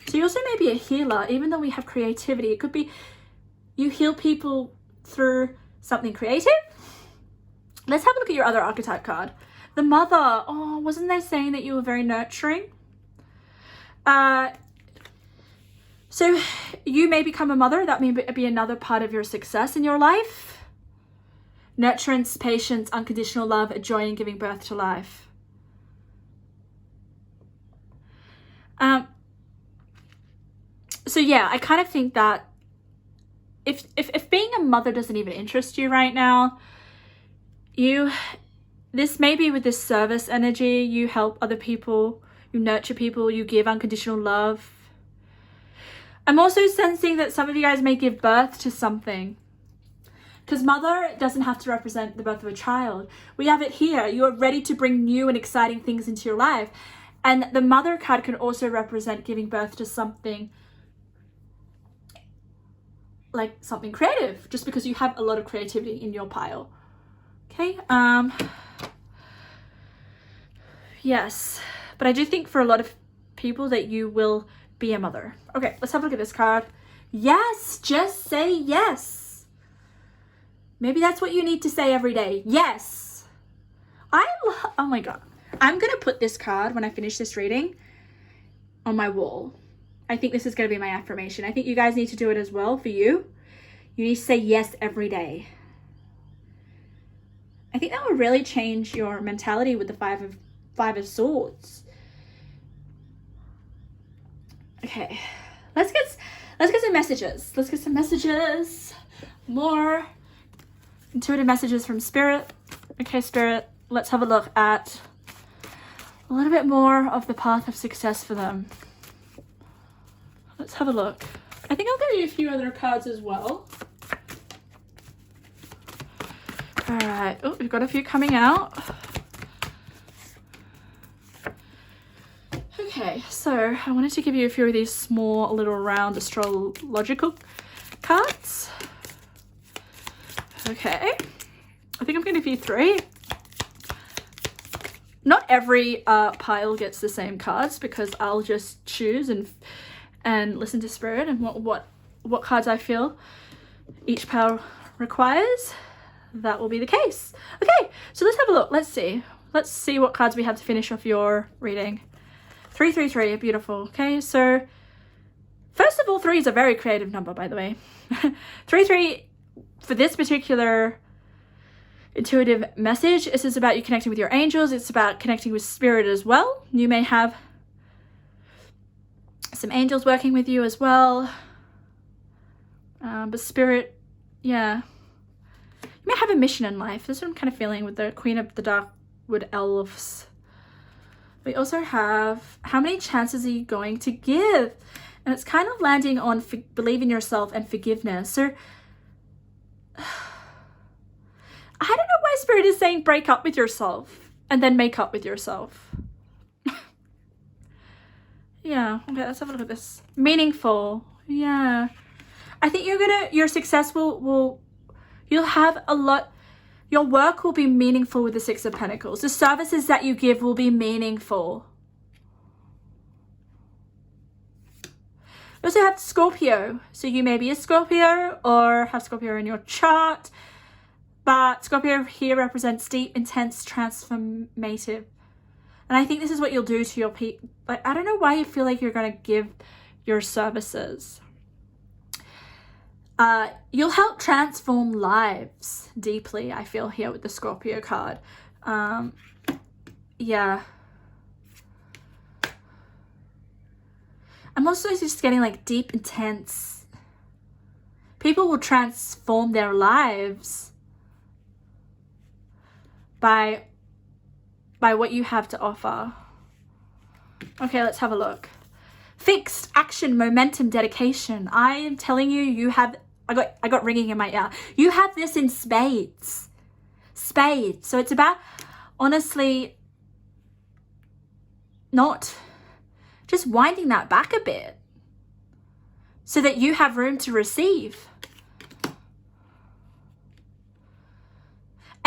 So you also may be a healer, even though we have creativity. It could be you heal people through something creative. Let's have a look at your other archetype card. The Mother. Oh, wasn't they saying that you were very nurturing? So you may become a mother. That may be another part of your success in your life. Nurturance, patience, unconditional love, joy in giving birth to life. So yeah, I kind of think that if being a mother doesn't even interest you right now, this may be with this service energy. You help other people, you nurture people, you give unconditional love. I'm also sensing that some of you guys may give birth to something. Because mother doesn't have to represent the birth of a child. We have it here. You are ready to bring new and exciting things into your life. And the mother card can also represent giving birth to something like something creative, just because you have a lot of creativity in your pile. Okay. Yes. But I do think for a lot of people that you will be a mother. Okay, let's have a look at this card. Yes, just say yes. Maybe that's what you need to say every day. Yes. Oh my God. I'm going to put this card when I finish this reading on my wall. I think this is going to be my affirmation. I think you guys need to do it as well for you. You need to say yes every day. I think that will really change your mentality with the Five of Swords. Okay, let's get some messages. Let's get some messages. More intuitive messages from Spirit. Okay, Spirit, let's have a look at a little bit more of the path of success for them. Let's have a look. I think I'll give you a few other cards as well. All right. Oh, we've got a few coming out. Okay, so I wanted to give you a few of these small little round astrological cards. Okay, I think I'm going to give you 3. Not every pile gets the same cards, because I'll just choose and listen to Spirit and what cards I feel each pile requires. That will be the case. Okay, so let's have a look. Let's see what cards we have to finish off your reading. 333, beautiful. Okay, so first of all, 3 is a very creative number, by the way. 3 for this particular intuitive message, this is about you connecting with your angels. It's about connecting with Spirit as well. You may have some angels working with you as well. But Spirit, yeah. You may have a mission in life. This is what I'm kind of feeling with the Queen of the Darkwood Elves. We also have, how many chances are you going to give? And it's kind of landing on believe in yourself and forgiveness. So I don't know why Spirit is saying break up with yourself and then make up with yourself. Yeah, okay, let's have a look at this. Meaningful, yeah. I think your success you'll have a lot. Your work will be meaningful with the 6 of Pentacles. The services that you give will be meaningful. You also have Scorpio. So you may be a Scorpio or have Scorpio in your chart. But Scorpio here represents deep, intense, transformative. And I think this is what you'll do to your people. Like, I don't know why you feel like you're going to give your services. You'll help transform lives deeply, I feel, here with the Scorpio card. Yeah. I'm also just getting like deep, intense. People will transform their lives by what you have to offer. Okay, let's have a look. Fixed action, momentum, dedication. I am telling you, you have, I got ringing in my ear. You have this in spades. Spades. So it's about, honestly, not just winding that back a bit so that you have room to receive.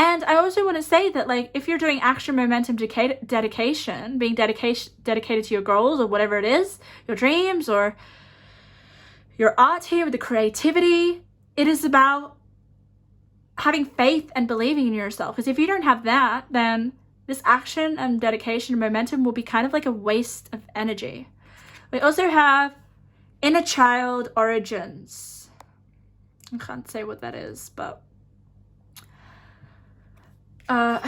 And I also want to say that, like, if you're doing action, momentum, dedication, being dedicated to your goals or whatever it is, your dreams or your art here with the creativity, it is about having faith and believing in yourself. Because if you don't have that, then this action and dedication and momentum will be kind of like a waste of energy. We also have Inner child origins. I can't say what that is, but inner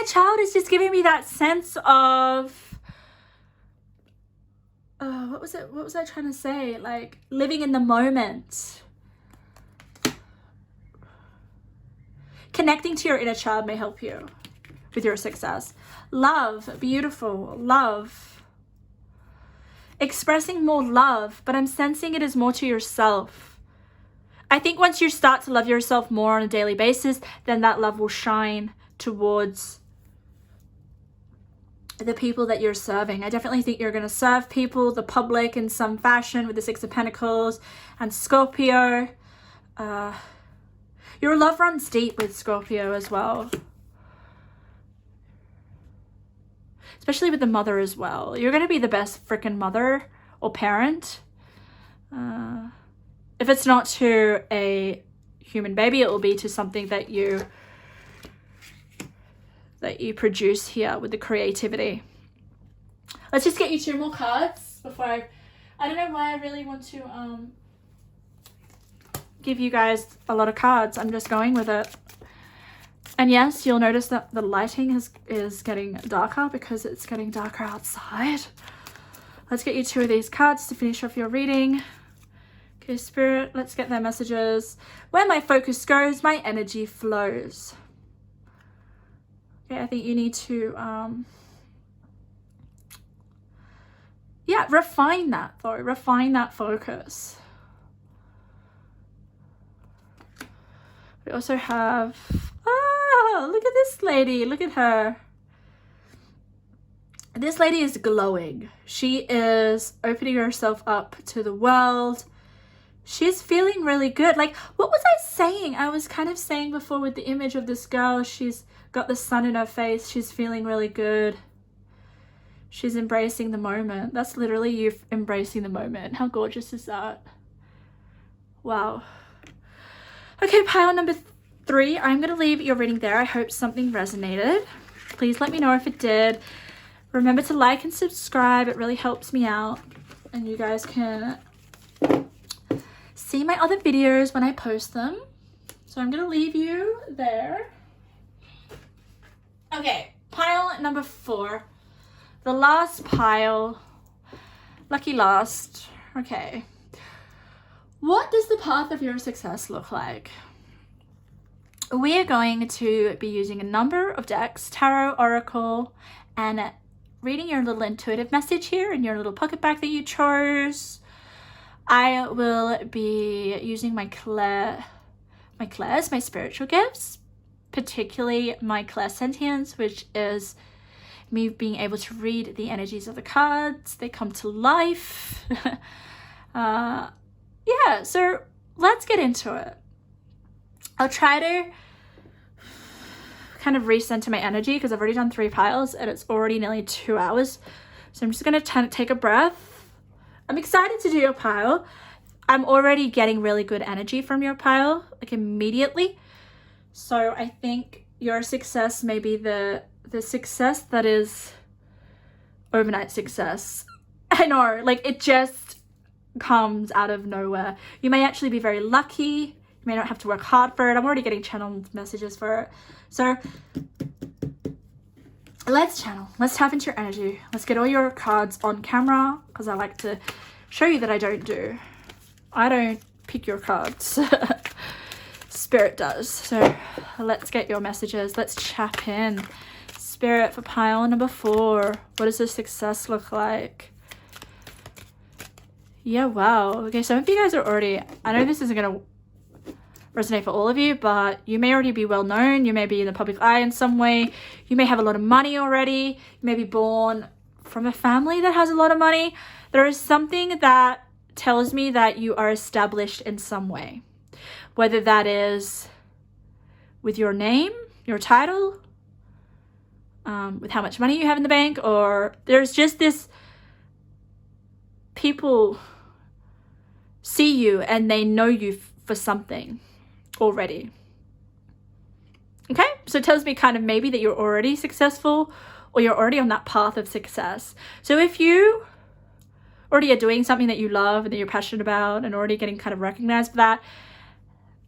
child is just giving me that sense of what was I trying to say? Like living in the moment. Connecting to your inner child may help you with your success. Love, beautiful, love. Expressing more love, but I'm sensing it is more to yourself. I think once you start to love yourself more on a daily basis, then that love will shine towards the people that you're serving. I definitely think you're going to serve people, the public in some fashion with the Six of Pentacles and Scorpio. Your love runs deep with Scorpio as well. Especially with the mother as well. You're going to be the best freaking mother or parent. If it's not to a human baby, it will be to something that you produce here with the creativity. Let's just get you 2 more cards before I don't know why I really want to give you guys a lot of cards. I'm just going with it. And yes, you'll notice that the lighting is getting darker because it's getting darker outside. Let's get you 2 of these cards to finish off your reading. Okay, Spirit, let's get their messages. Where my focus goes, my energy flows. Okay, I think you need to, refine that though. Refine that focus. We also have, look at this lady. Look at her. This lady is glowing. She is opening herself up to the world. She's feeling really good. Like, what was I saying? I was kind of saying before with the image of this girl. She's got the sun in her face. She's feeling really good. She's embracing the moment. That's literally you embracing the moment. How gorgeous is that? Wow. Okay, pile number 3. I'm going to leave your reading there. I hope something resonated. Please let me know if it did. Remember to like and subscribe. It really helps me out. And you guys can see my other videos when I post them. So I'm going to leave you there. Okay, pile number 4. The last pile. Lucky last. Okay. What does the path of your success look like? We are going to be using a number of decks, Tarot, Oracle, and reading your little intuitive message here in your little pocket bag that you chose. I will be using my clairs, my spiritual gifts, particularly my clairsentience, which is me being able to read the energies of the cards. They come to life. Yeah, so let's get into it. I'll try to kind of recenter my energy because I've already done 3 piles and it's already nearly 2 hours. So I'm just going to take a breath. I'm excited to do your pile. I'm already getting really good energy from your pile, like immediately. So I think your success may be the success that is overnight success. I know, like it just comes out of nowhere. You may actually be very lucky. You may not have to work hard for it. I'm already getting channeled messages for it. So let's channel. Let's tap into your energy. Let's get all your cards on camera because I like to show you that I don't pick your cards. Spirit does. So let's get your messages. Let's chap in. Spirit for pile number 4. What does the success look like? Yeah, wow. Okay, some of you guys are already, I know this isn't going to resonate for all of you, but you may already be well known. You may be in the public eye in some way. You may have a lot of money already. You may be born from a family that has a lot of money. There is something that tells me that you are established in some way, whether that is with your name, your title, with how much money you have in the bank, or there's just this people see you and they know you for something already. Okay, so it tells me kind of maybe that you're already successful or you're already on that path of success. So if you already are doing something that you love and that you're passionate about and already getting kind of recognized for that,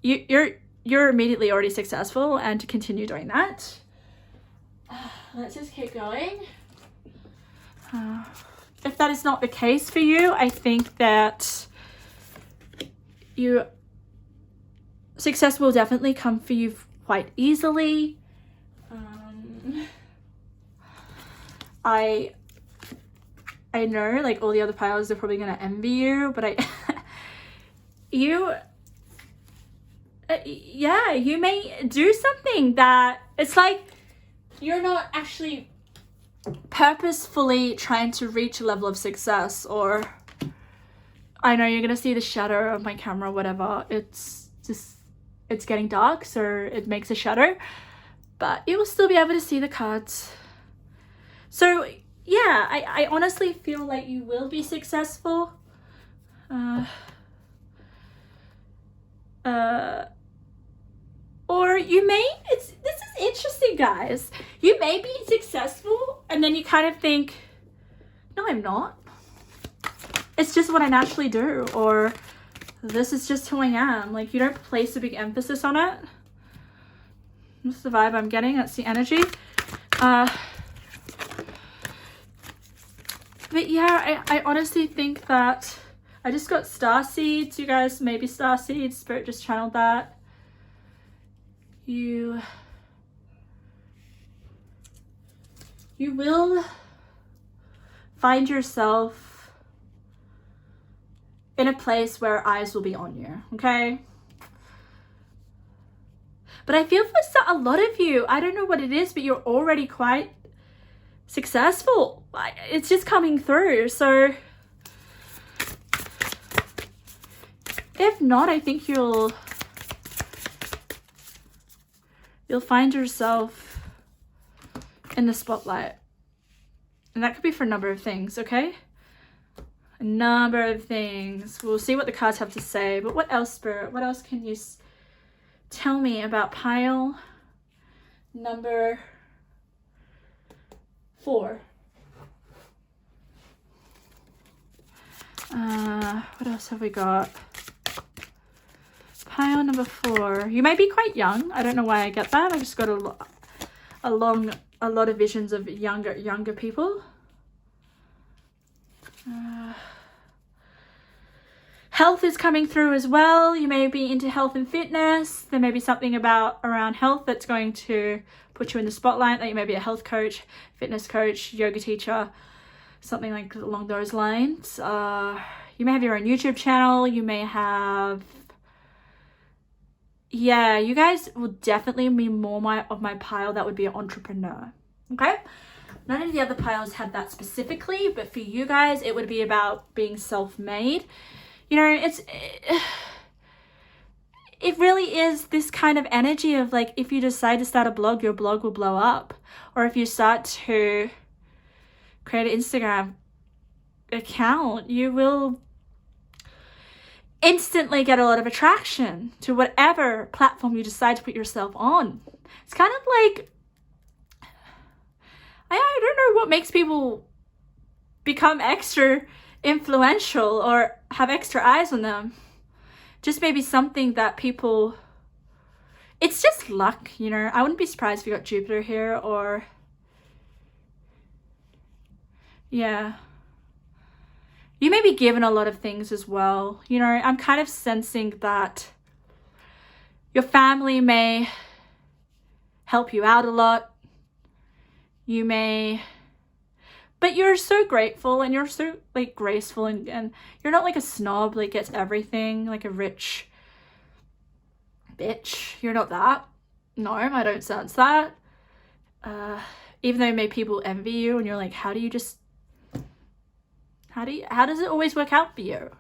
you're immediately already successful, and to continue doing that. Let's just keep going. If that is not the case for you, I think that success will definitely come for you quite easily. I know, like, all the other piles are probably going to envy you, but you may do something that it's like you're not actually purposefully trying to reach a level of success. Or I know you're going to see the shadow of my camera, whatever. It's getting dark, so it makes a shadow, but you will still be able to see the cards. So yeah, I honestly feel like you will be successful. Or you may, this is interesting, guys. You may be successful and then you kind of think, no, I'm not. It's just what I naturally do, or this is just who I am. Like, you don't place a big emphasis on it. That's the vibe I'm getting. That's the energy. But yeah, I honestly think that I just got star seeds. You guys, maybe star seeds. Spirit just channeled that. You will find yourself in a place where eyes will be on you, okay? But I feel for a lot of you, I don't know what it is, but you're already quite successful. It's just coming through. So if not, I think you'll find yourself in the spotlight. And that could be for a number of things, okay? A number of things. We'll see what the cards have to say. But what else, Spirit? What else can you tell me about pile number 4? What else have we got? Pile number 4. You may be quite young. I don't know why I get that. I just got a lot of visions of younger people. Health is coming through as well. You may be into health and fitness. There may be something around health that's going to put you in the spotlight. Like, you may be a health coach, fitness coach, yoga teacher, something like along those lines. You may have your own YouTube channel. You may have... Yeah, you guys will definitely be more of my pile that would be an entrepreneur, okay? None of the other piles had that specifically, but for you guys, it would be about being self-made. You know, it really is this kind of energy of, like, if you decide to start a blog, your blog will blow up. Or if you start to create an Instagram account, you will instantly get a lot of attraction to whatever platform you decide to put yourself on. It's kind of like, I don't know what makes people become extra influential or have extra eyes on them. Just maybe something that people, it's just luck, you know. I wouldn't be surprised if you got Jupiter here, or yeah. You may be given a lot of things as well. You know, I'm kind of sensing that your family may help you out a lot. You may, but you're so grateful and you're so, like, graceful, and you're not like a snob, like, gets everything, like a rich bitch. You're not that. No, I don't sense that. Even though maybe people envy you and you're like, how does it always work out for you?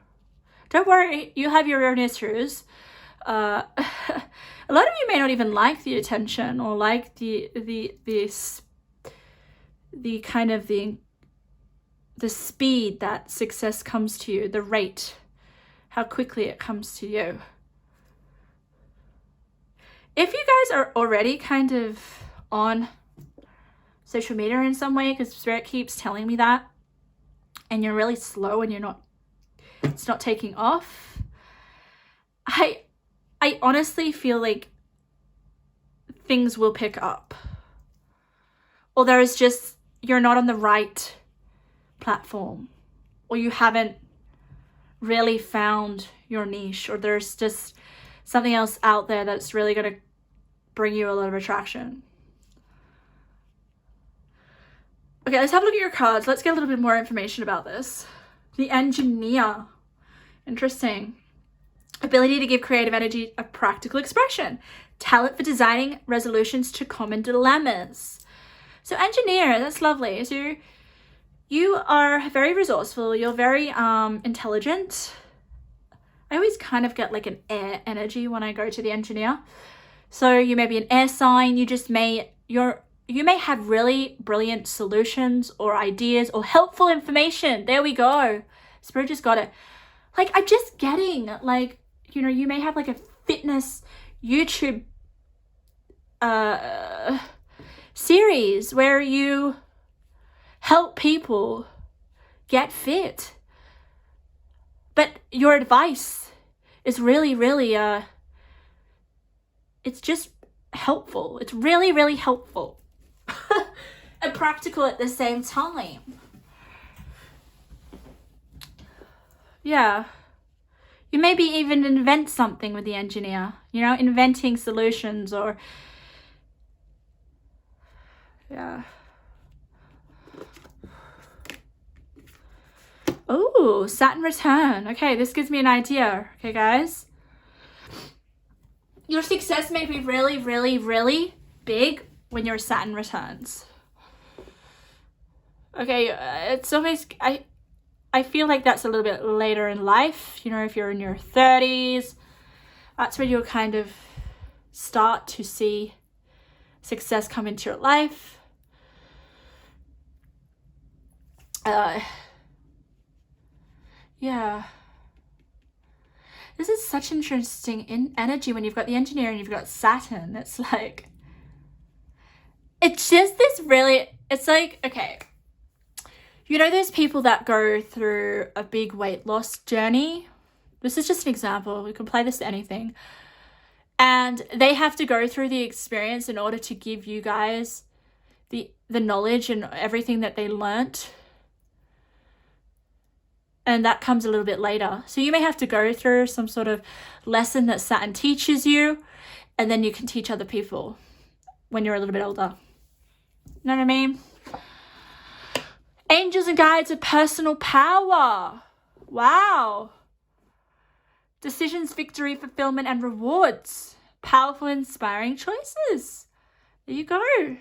Don't worry, you have your own issues. A lot of you may not even like the attention, or like the kind of the speed that success comes to you, the rate, how quickly it comes to you. If you guys are already kind of on social media in some way, because Spirit keeps telling me that, and you're really slow and it's not taking off, I honestly feel like things will pick up. Or there is just, you're not on the right platform, or you haven't really found your niche, or there's just something else out there that's really going to bring you a lot of attraction. Okay, let's have a look at your cards. Let's get a little bit more information about this. The Engineer. Interesting. Ability to give creative energy a practical expression. Talent for designing resolutions to common dilemmas. So Engineer, that's lovely. So you are very resourceful. You're very intelligent. I always kind of get like an air energy when I go to the Engineer. So you may be an air sign. You may have really brilliant solutions or ideas or helpful information. There we go. Spirit just got it. Like, I'm just getting, like, you know, you may have like a fitness YouTube series where you help people get fit. But your advice is really, really, it's just helpful. It's really, really helpful. And practical at the same time. Yeah. You maybe even invent something with the Engineer, you know, inventing solutions or, yeah. Oh, Saturn return. Okay, this gives me an idea. Okay, guys. Your success may be really, really, really big when your Saturn returns. Okay, it's always, I feel like that's a little bit later in life. You know, if you're in your 30s, that's when you'll kind of start to see success come into your life. Yeah. This is such interesting energy when you've got the Engineer and you've got Saturn. It's like, it's just this really, it's like, okay. You know those people that go through a big weight loss journey? This is just an example. We can apply this to anything. And they have to go through the experience in order to give you guys the knowledge and everything that they learnt. And that comes a little bit later. So you may have to go through some sort of lesson that Saturn teaches you, and then you can teach other people when you're a little bit older. You know what I mean? Angels and guides of personal power. Wow. Decisions, victory, fulfillment, and rewards. Powerful, inspiring choices. There you go.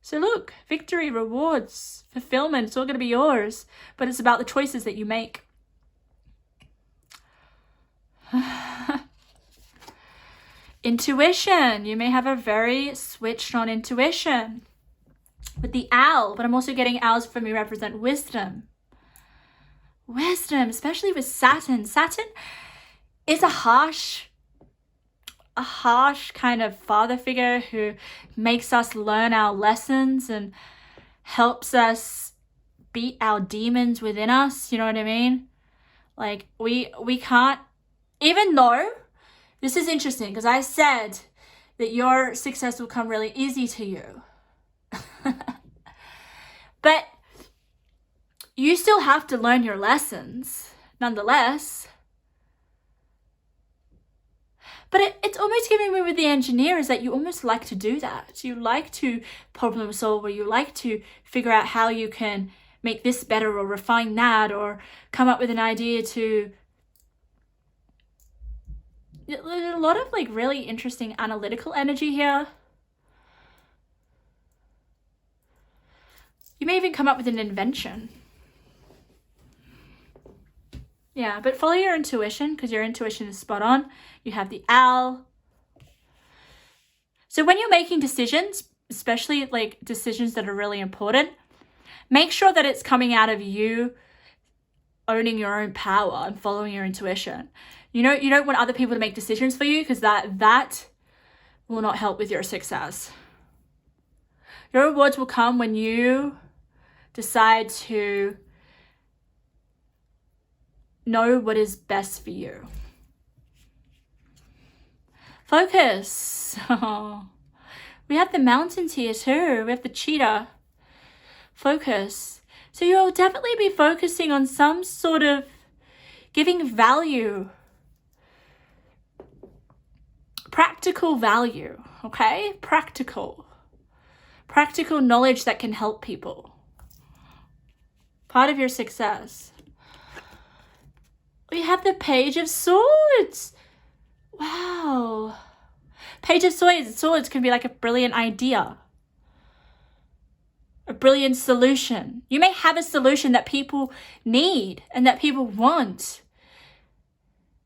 So look, victory, rewards, fulfillment, it's all going to be yours. But it's about the choices that you make. Intuition. You may have a very switched on intuition. With the owl, but I'm also getting owls for me represent wisdom. Wisdom, especially with Saturn. Saturn is a harsh kind of father figure who makes us learn our lessons and helps us beat our demons within us. You know what I mean? Like we can't, even though this is interesting because I said that your success will come really easy to you. But you still have to learn your lessons nonetheless. But it's almost giving me with the Engineer is that you almost like to do that. You like to problem solve, or you like to figure out how you can make this better or refine that or come up with an idea to... There's a lot of like really interesting analytical energy here. You may even come up with an invention. Yeah, but follow your intuition because your intuition is spot on. You have the owl. So when you're making decisions, especially like decisions that are really important, make sure that it's coming out of you owning your own power and following your intuition. You know, you don't want other people to make decisions for you because that will not help with your success. Your rewards will come when you decide to know what is best for you. Focus. We have the mountains here too. We have the cheetah. Focus. So you'll definitely be focusing on some sort of giving value. Practical value, okay? Practical knowledge that can help people. Part of your success. We have the Page of Swords. Wow. Page of Swords can be like a brilliant idea. A brilliant solution. You may have a solution that people need and that people want.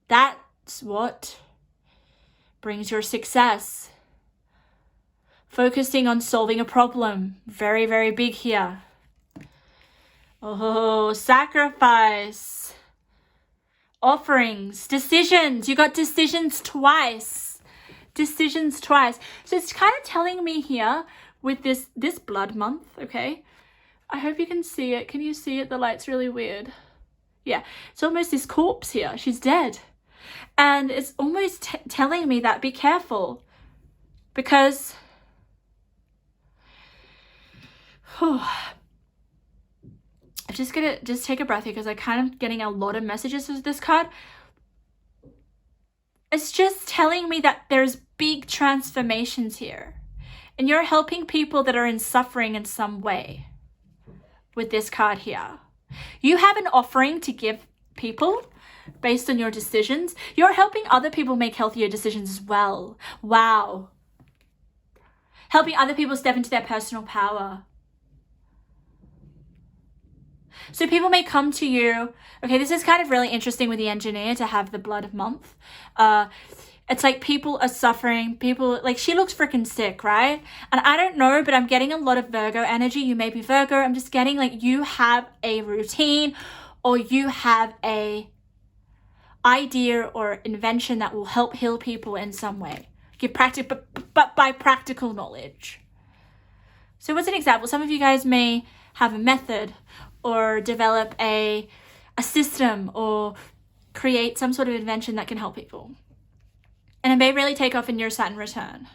That's what brings your success. Focusing on solving a problem. Very, very big here. Oh, sacrifice. Offerings. Decisions. You got decisions twice. Decisions twice. So it's kind of telling me here with this blood month, okay? I hope you can see it. Can you see it? The light's really weird. Yeah, it's almost this corpse here. She's dead. And it's almost telling me that be careful. Because I'm just gonna take a breath here because I'm kind of getting a lot of messages with this card. It's just telling me that there's big transformations here. And you're helping people that are in suffering in some way with this card here. You have an offering to give people based on your decisions. You're helping other people make healthier decisions as well. Wow. Helping other people step into their personal power. So people may come to you. Okay, this is kind of really interesting with the engineer to have the blood month. It's like people are suffering. People, like she looks freaking sick, right? And I don't know, but I'm getting a lot of Virgo energy. You may be Virgo. I'm just getting like you have a routine or you have a idea or invention that will help heal people in some way. Give practice, but by practical knowledge. So what's an example? Some of you guys may have a method or develop a system or create some sort of invention that can help people. And it may really take off in your Saturn return.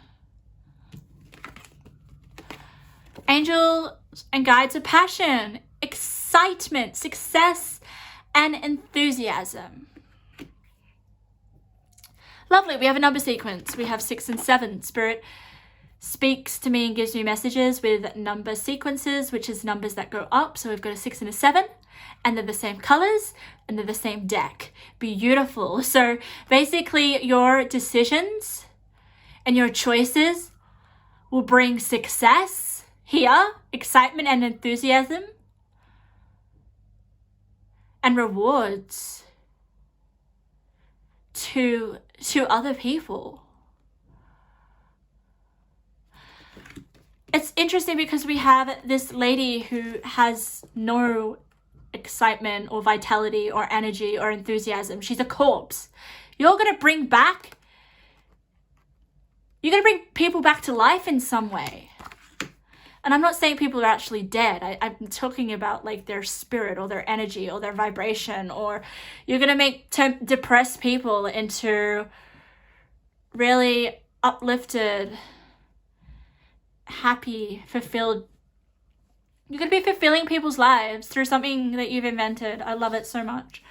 Angels and guides of passion, excitement, success, and enthusiasm. Lovely. We have a number sequence. We have 6 and 7. Spirit speaks to me and gives me messages with number sequences, which is numbers that go up. So we've got a 6 and a 7. And they're the same colors and they're the same deck. Beautiful. So basically your decisions and your choices will bring success here, excitement and enthusiasm, and rewards to other people. It's interesting because we have this lady who has no excitement or vitality or energy or enthusiasm. She's a corpse. You're going to bring people back to life in some way. And I'm not saying people are actually dead. I'm talking about like their spirit or their energy or their vibration, or you're going to make depressed people into really uplifted, happy, fulfilled. You're going to be fulfilling people's lives through something that you've invented. I love it so much.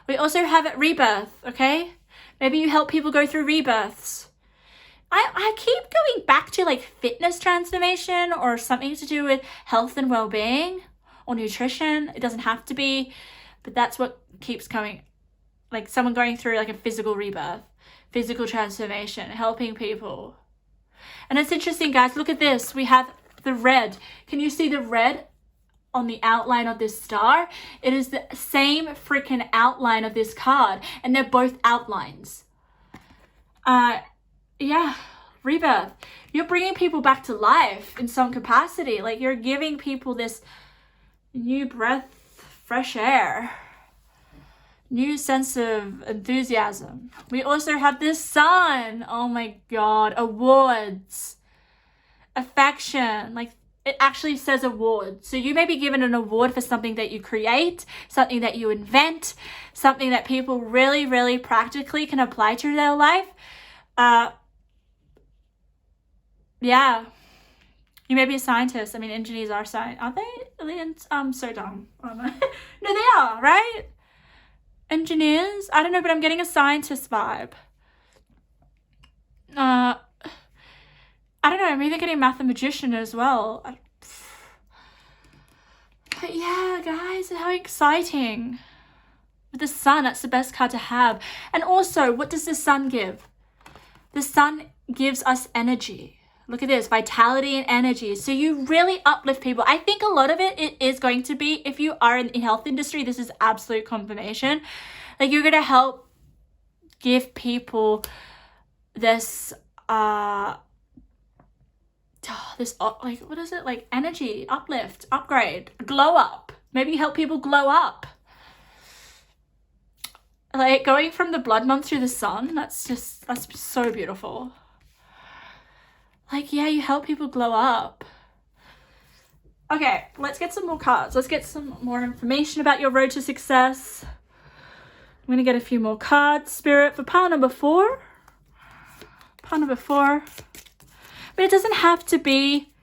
We also have rebirth, okay? Maybe you help people go through rebirths. I keep going back to like fitness transformation or something to do with health and well-being or nutrition. It doesn't have to be, but that's what keeps coming. Like someone going through like a physical rebirth, physical transformation, helping people. And it's interesting, guys. Look at this. We have the red. Can you see the red on the outline of this star? It is the same freaking outline of this card, and they're both outlines. Yeah, rebirth. You're bringing people back to life in some capacity. Like you're giving people this new breath, fresh air, new sense of enthusiasm. We also have this sun. Oh my God, awards, affection. Like it actually says award. So you may be given an award for something that you create, something that you invent, something that people really, really practically can apply to their life. Yeah. You may be a scientist. I mean, engineers are scientists, aren't they? I'm so dumb. No, they are, right? Engineers? I don't know, but I'm getting a scientist vibe. I don't know, I'm even getting mathematician as well. But yeah, guys, how exciting. With the sun, that's the best card to have. And also, what does the sun give? The sun gives us energy. Look at this, vitality and energy. So you really uplift people. I think a lot of it is going to be, if you are in the health industry, this is absolute confirmation. Like, you're going to help give people this, like, what is it? Like, energy, uplift, upgrade, glow up. Maybe help people glow up. Like, going from the blood month through the sun, that's so beautiful. Like, yeah, you help people glow up. Okay, let's get some more cards. Let's get some more information about your road to success. I'm going to get a few more cards, Spirit, for pile number 4. Pile number 4. But it doesn't have to be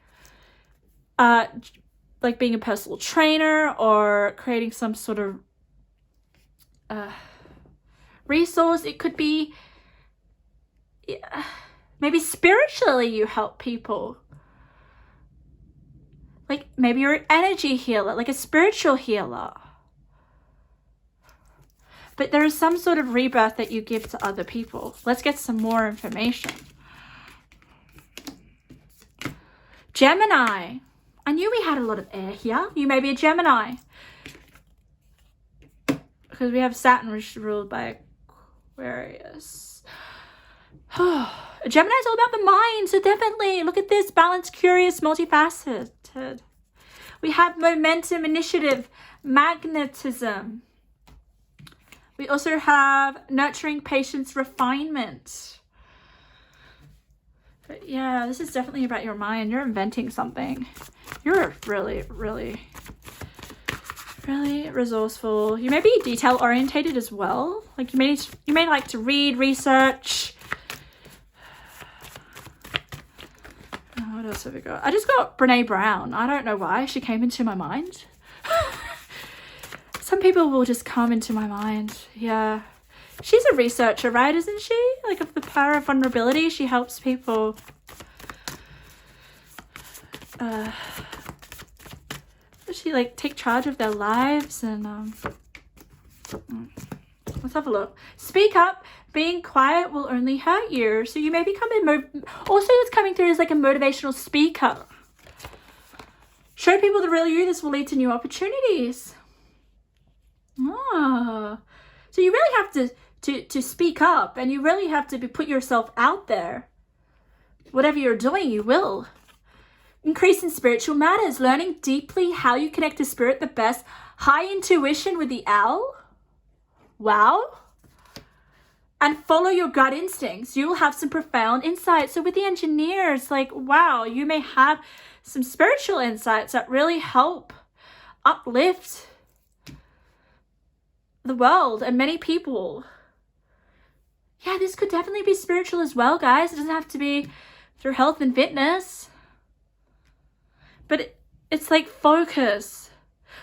like being a personal trainer or creating some sort of resource. It could be... Yeah, maybe spiritually you help people. Like, maybe you're an energy healer, like a spiritual healer. But there is some sort of rebirth that you give to other people. Let's get some more information. Gemini. I knew we had a lot of air here. You may be a Gemini. Because we have Saturn, which is ruled by Aquarius. Gemini is all about the mind, so definitely look at this: balanced, curious, multifaceted. We have momentum, initiative, magnetism. We also have nurturing, patience, refinement. But yeah, this is definitely about your mind. You're inventing something. You're really, really, really resourceful. You may be detail orientated as well. Like, you may like to read, research. What else have we got? I just got Brene Brown. I don't know why she came into my mind. Some people will just come into my mind. Yeah. She's a researcher, right? Isn't she? Like, of the power of vulnerability. She helps people she like take charge of their lives. And let's have a look. Speak up. Being quiet will only hurt you. So you may become also it's coming through as like a motivational speaker. Show people the real you. This will lead to new opportunities. So you really have to speak up, and you really have to put yourself out there. Whatever you're doing, you will. Increase in spiritual matters. Learning deeply how you connect to spirit the best. High intuition with the owl. Wow. And follow your gut instincts. You will have some profound insights. So with the engineers, like, wow, you may have some spiritual insights that really help uplift the world and many people. Yeah, this could definitely be spiritual as well, guys. It doesn't have to be through health and fitness. But it's like focus.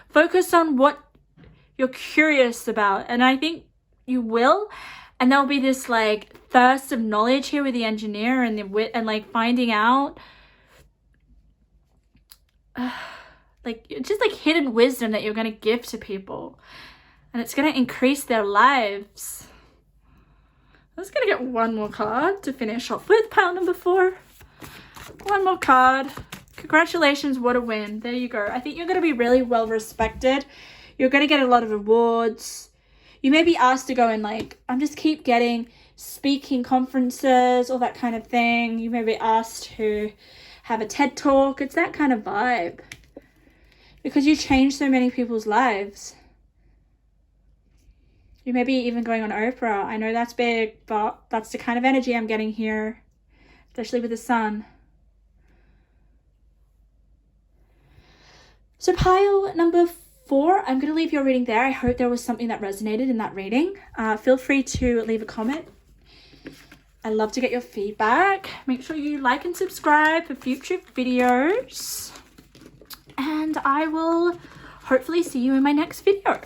Focus on what you're curious about. And I think you will. And there'll be this like thirst of knowledge here with the engineer and the wit and like finding out like just like hidden wisdom that you're going to give to people. And it's going to increase their lives. I'm just going to get one more card to finish off with pile number 4. One more card. Congratulations, what a win. There you go. I think you're going to be really well respected. You're going to get a lot of awards. You may be asked to go and like, just keep getting speaking conferences, all that kind of thing. You may be asked to have a TED talk. It's that kind of vibe. Because you change so many people's lives. You may be even going on Oprah. I know that's big, but that's the kind of energy I'm getting here. Especially with the sun. So pile number 4, I'm going to leave your reading there. I hope there was something that resonated in that reading. Feel free to leave a comment. I love to get your feedback. Make sure you like and subscribe for future videos. And I will hopefully see you in my next video.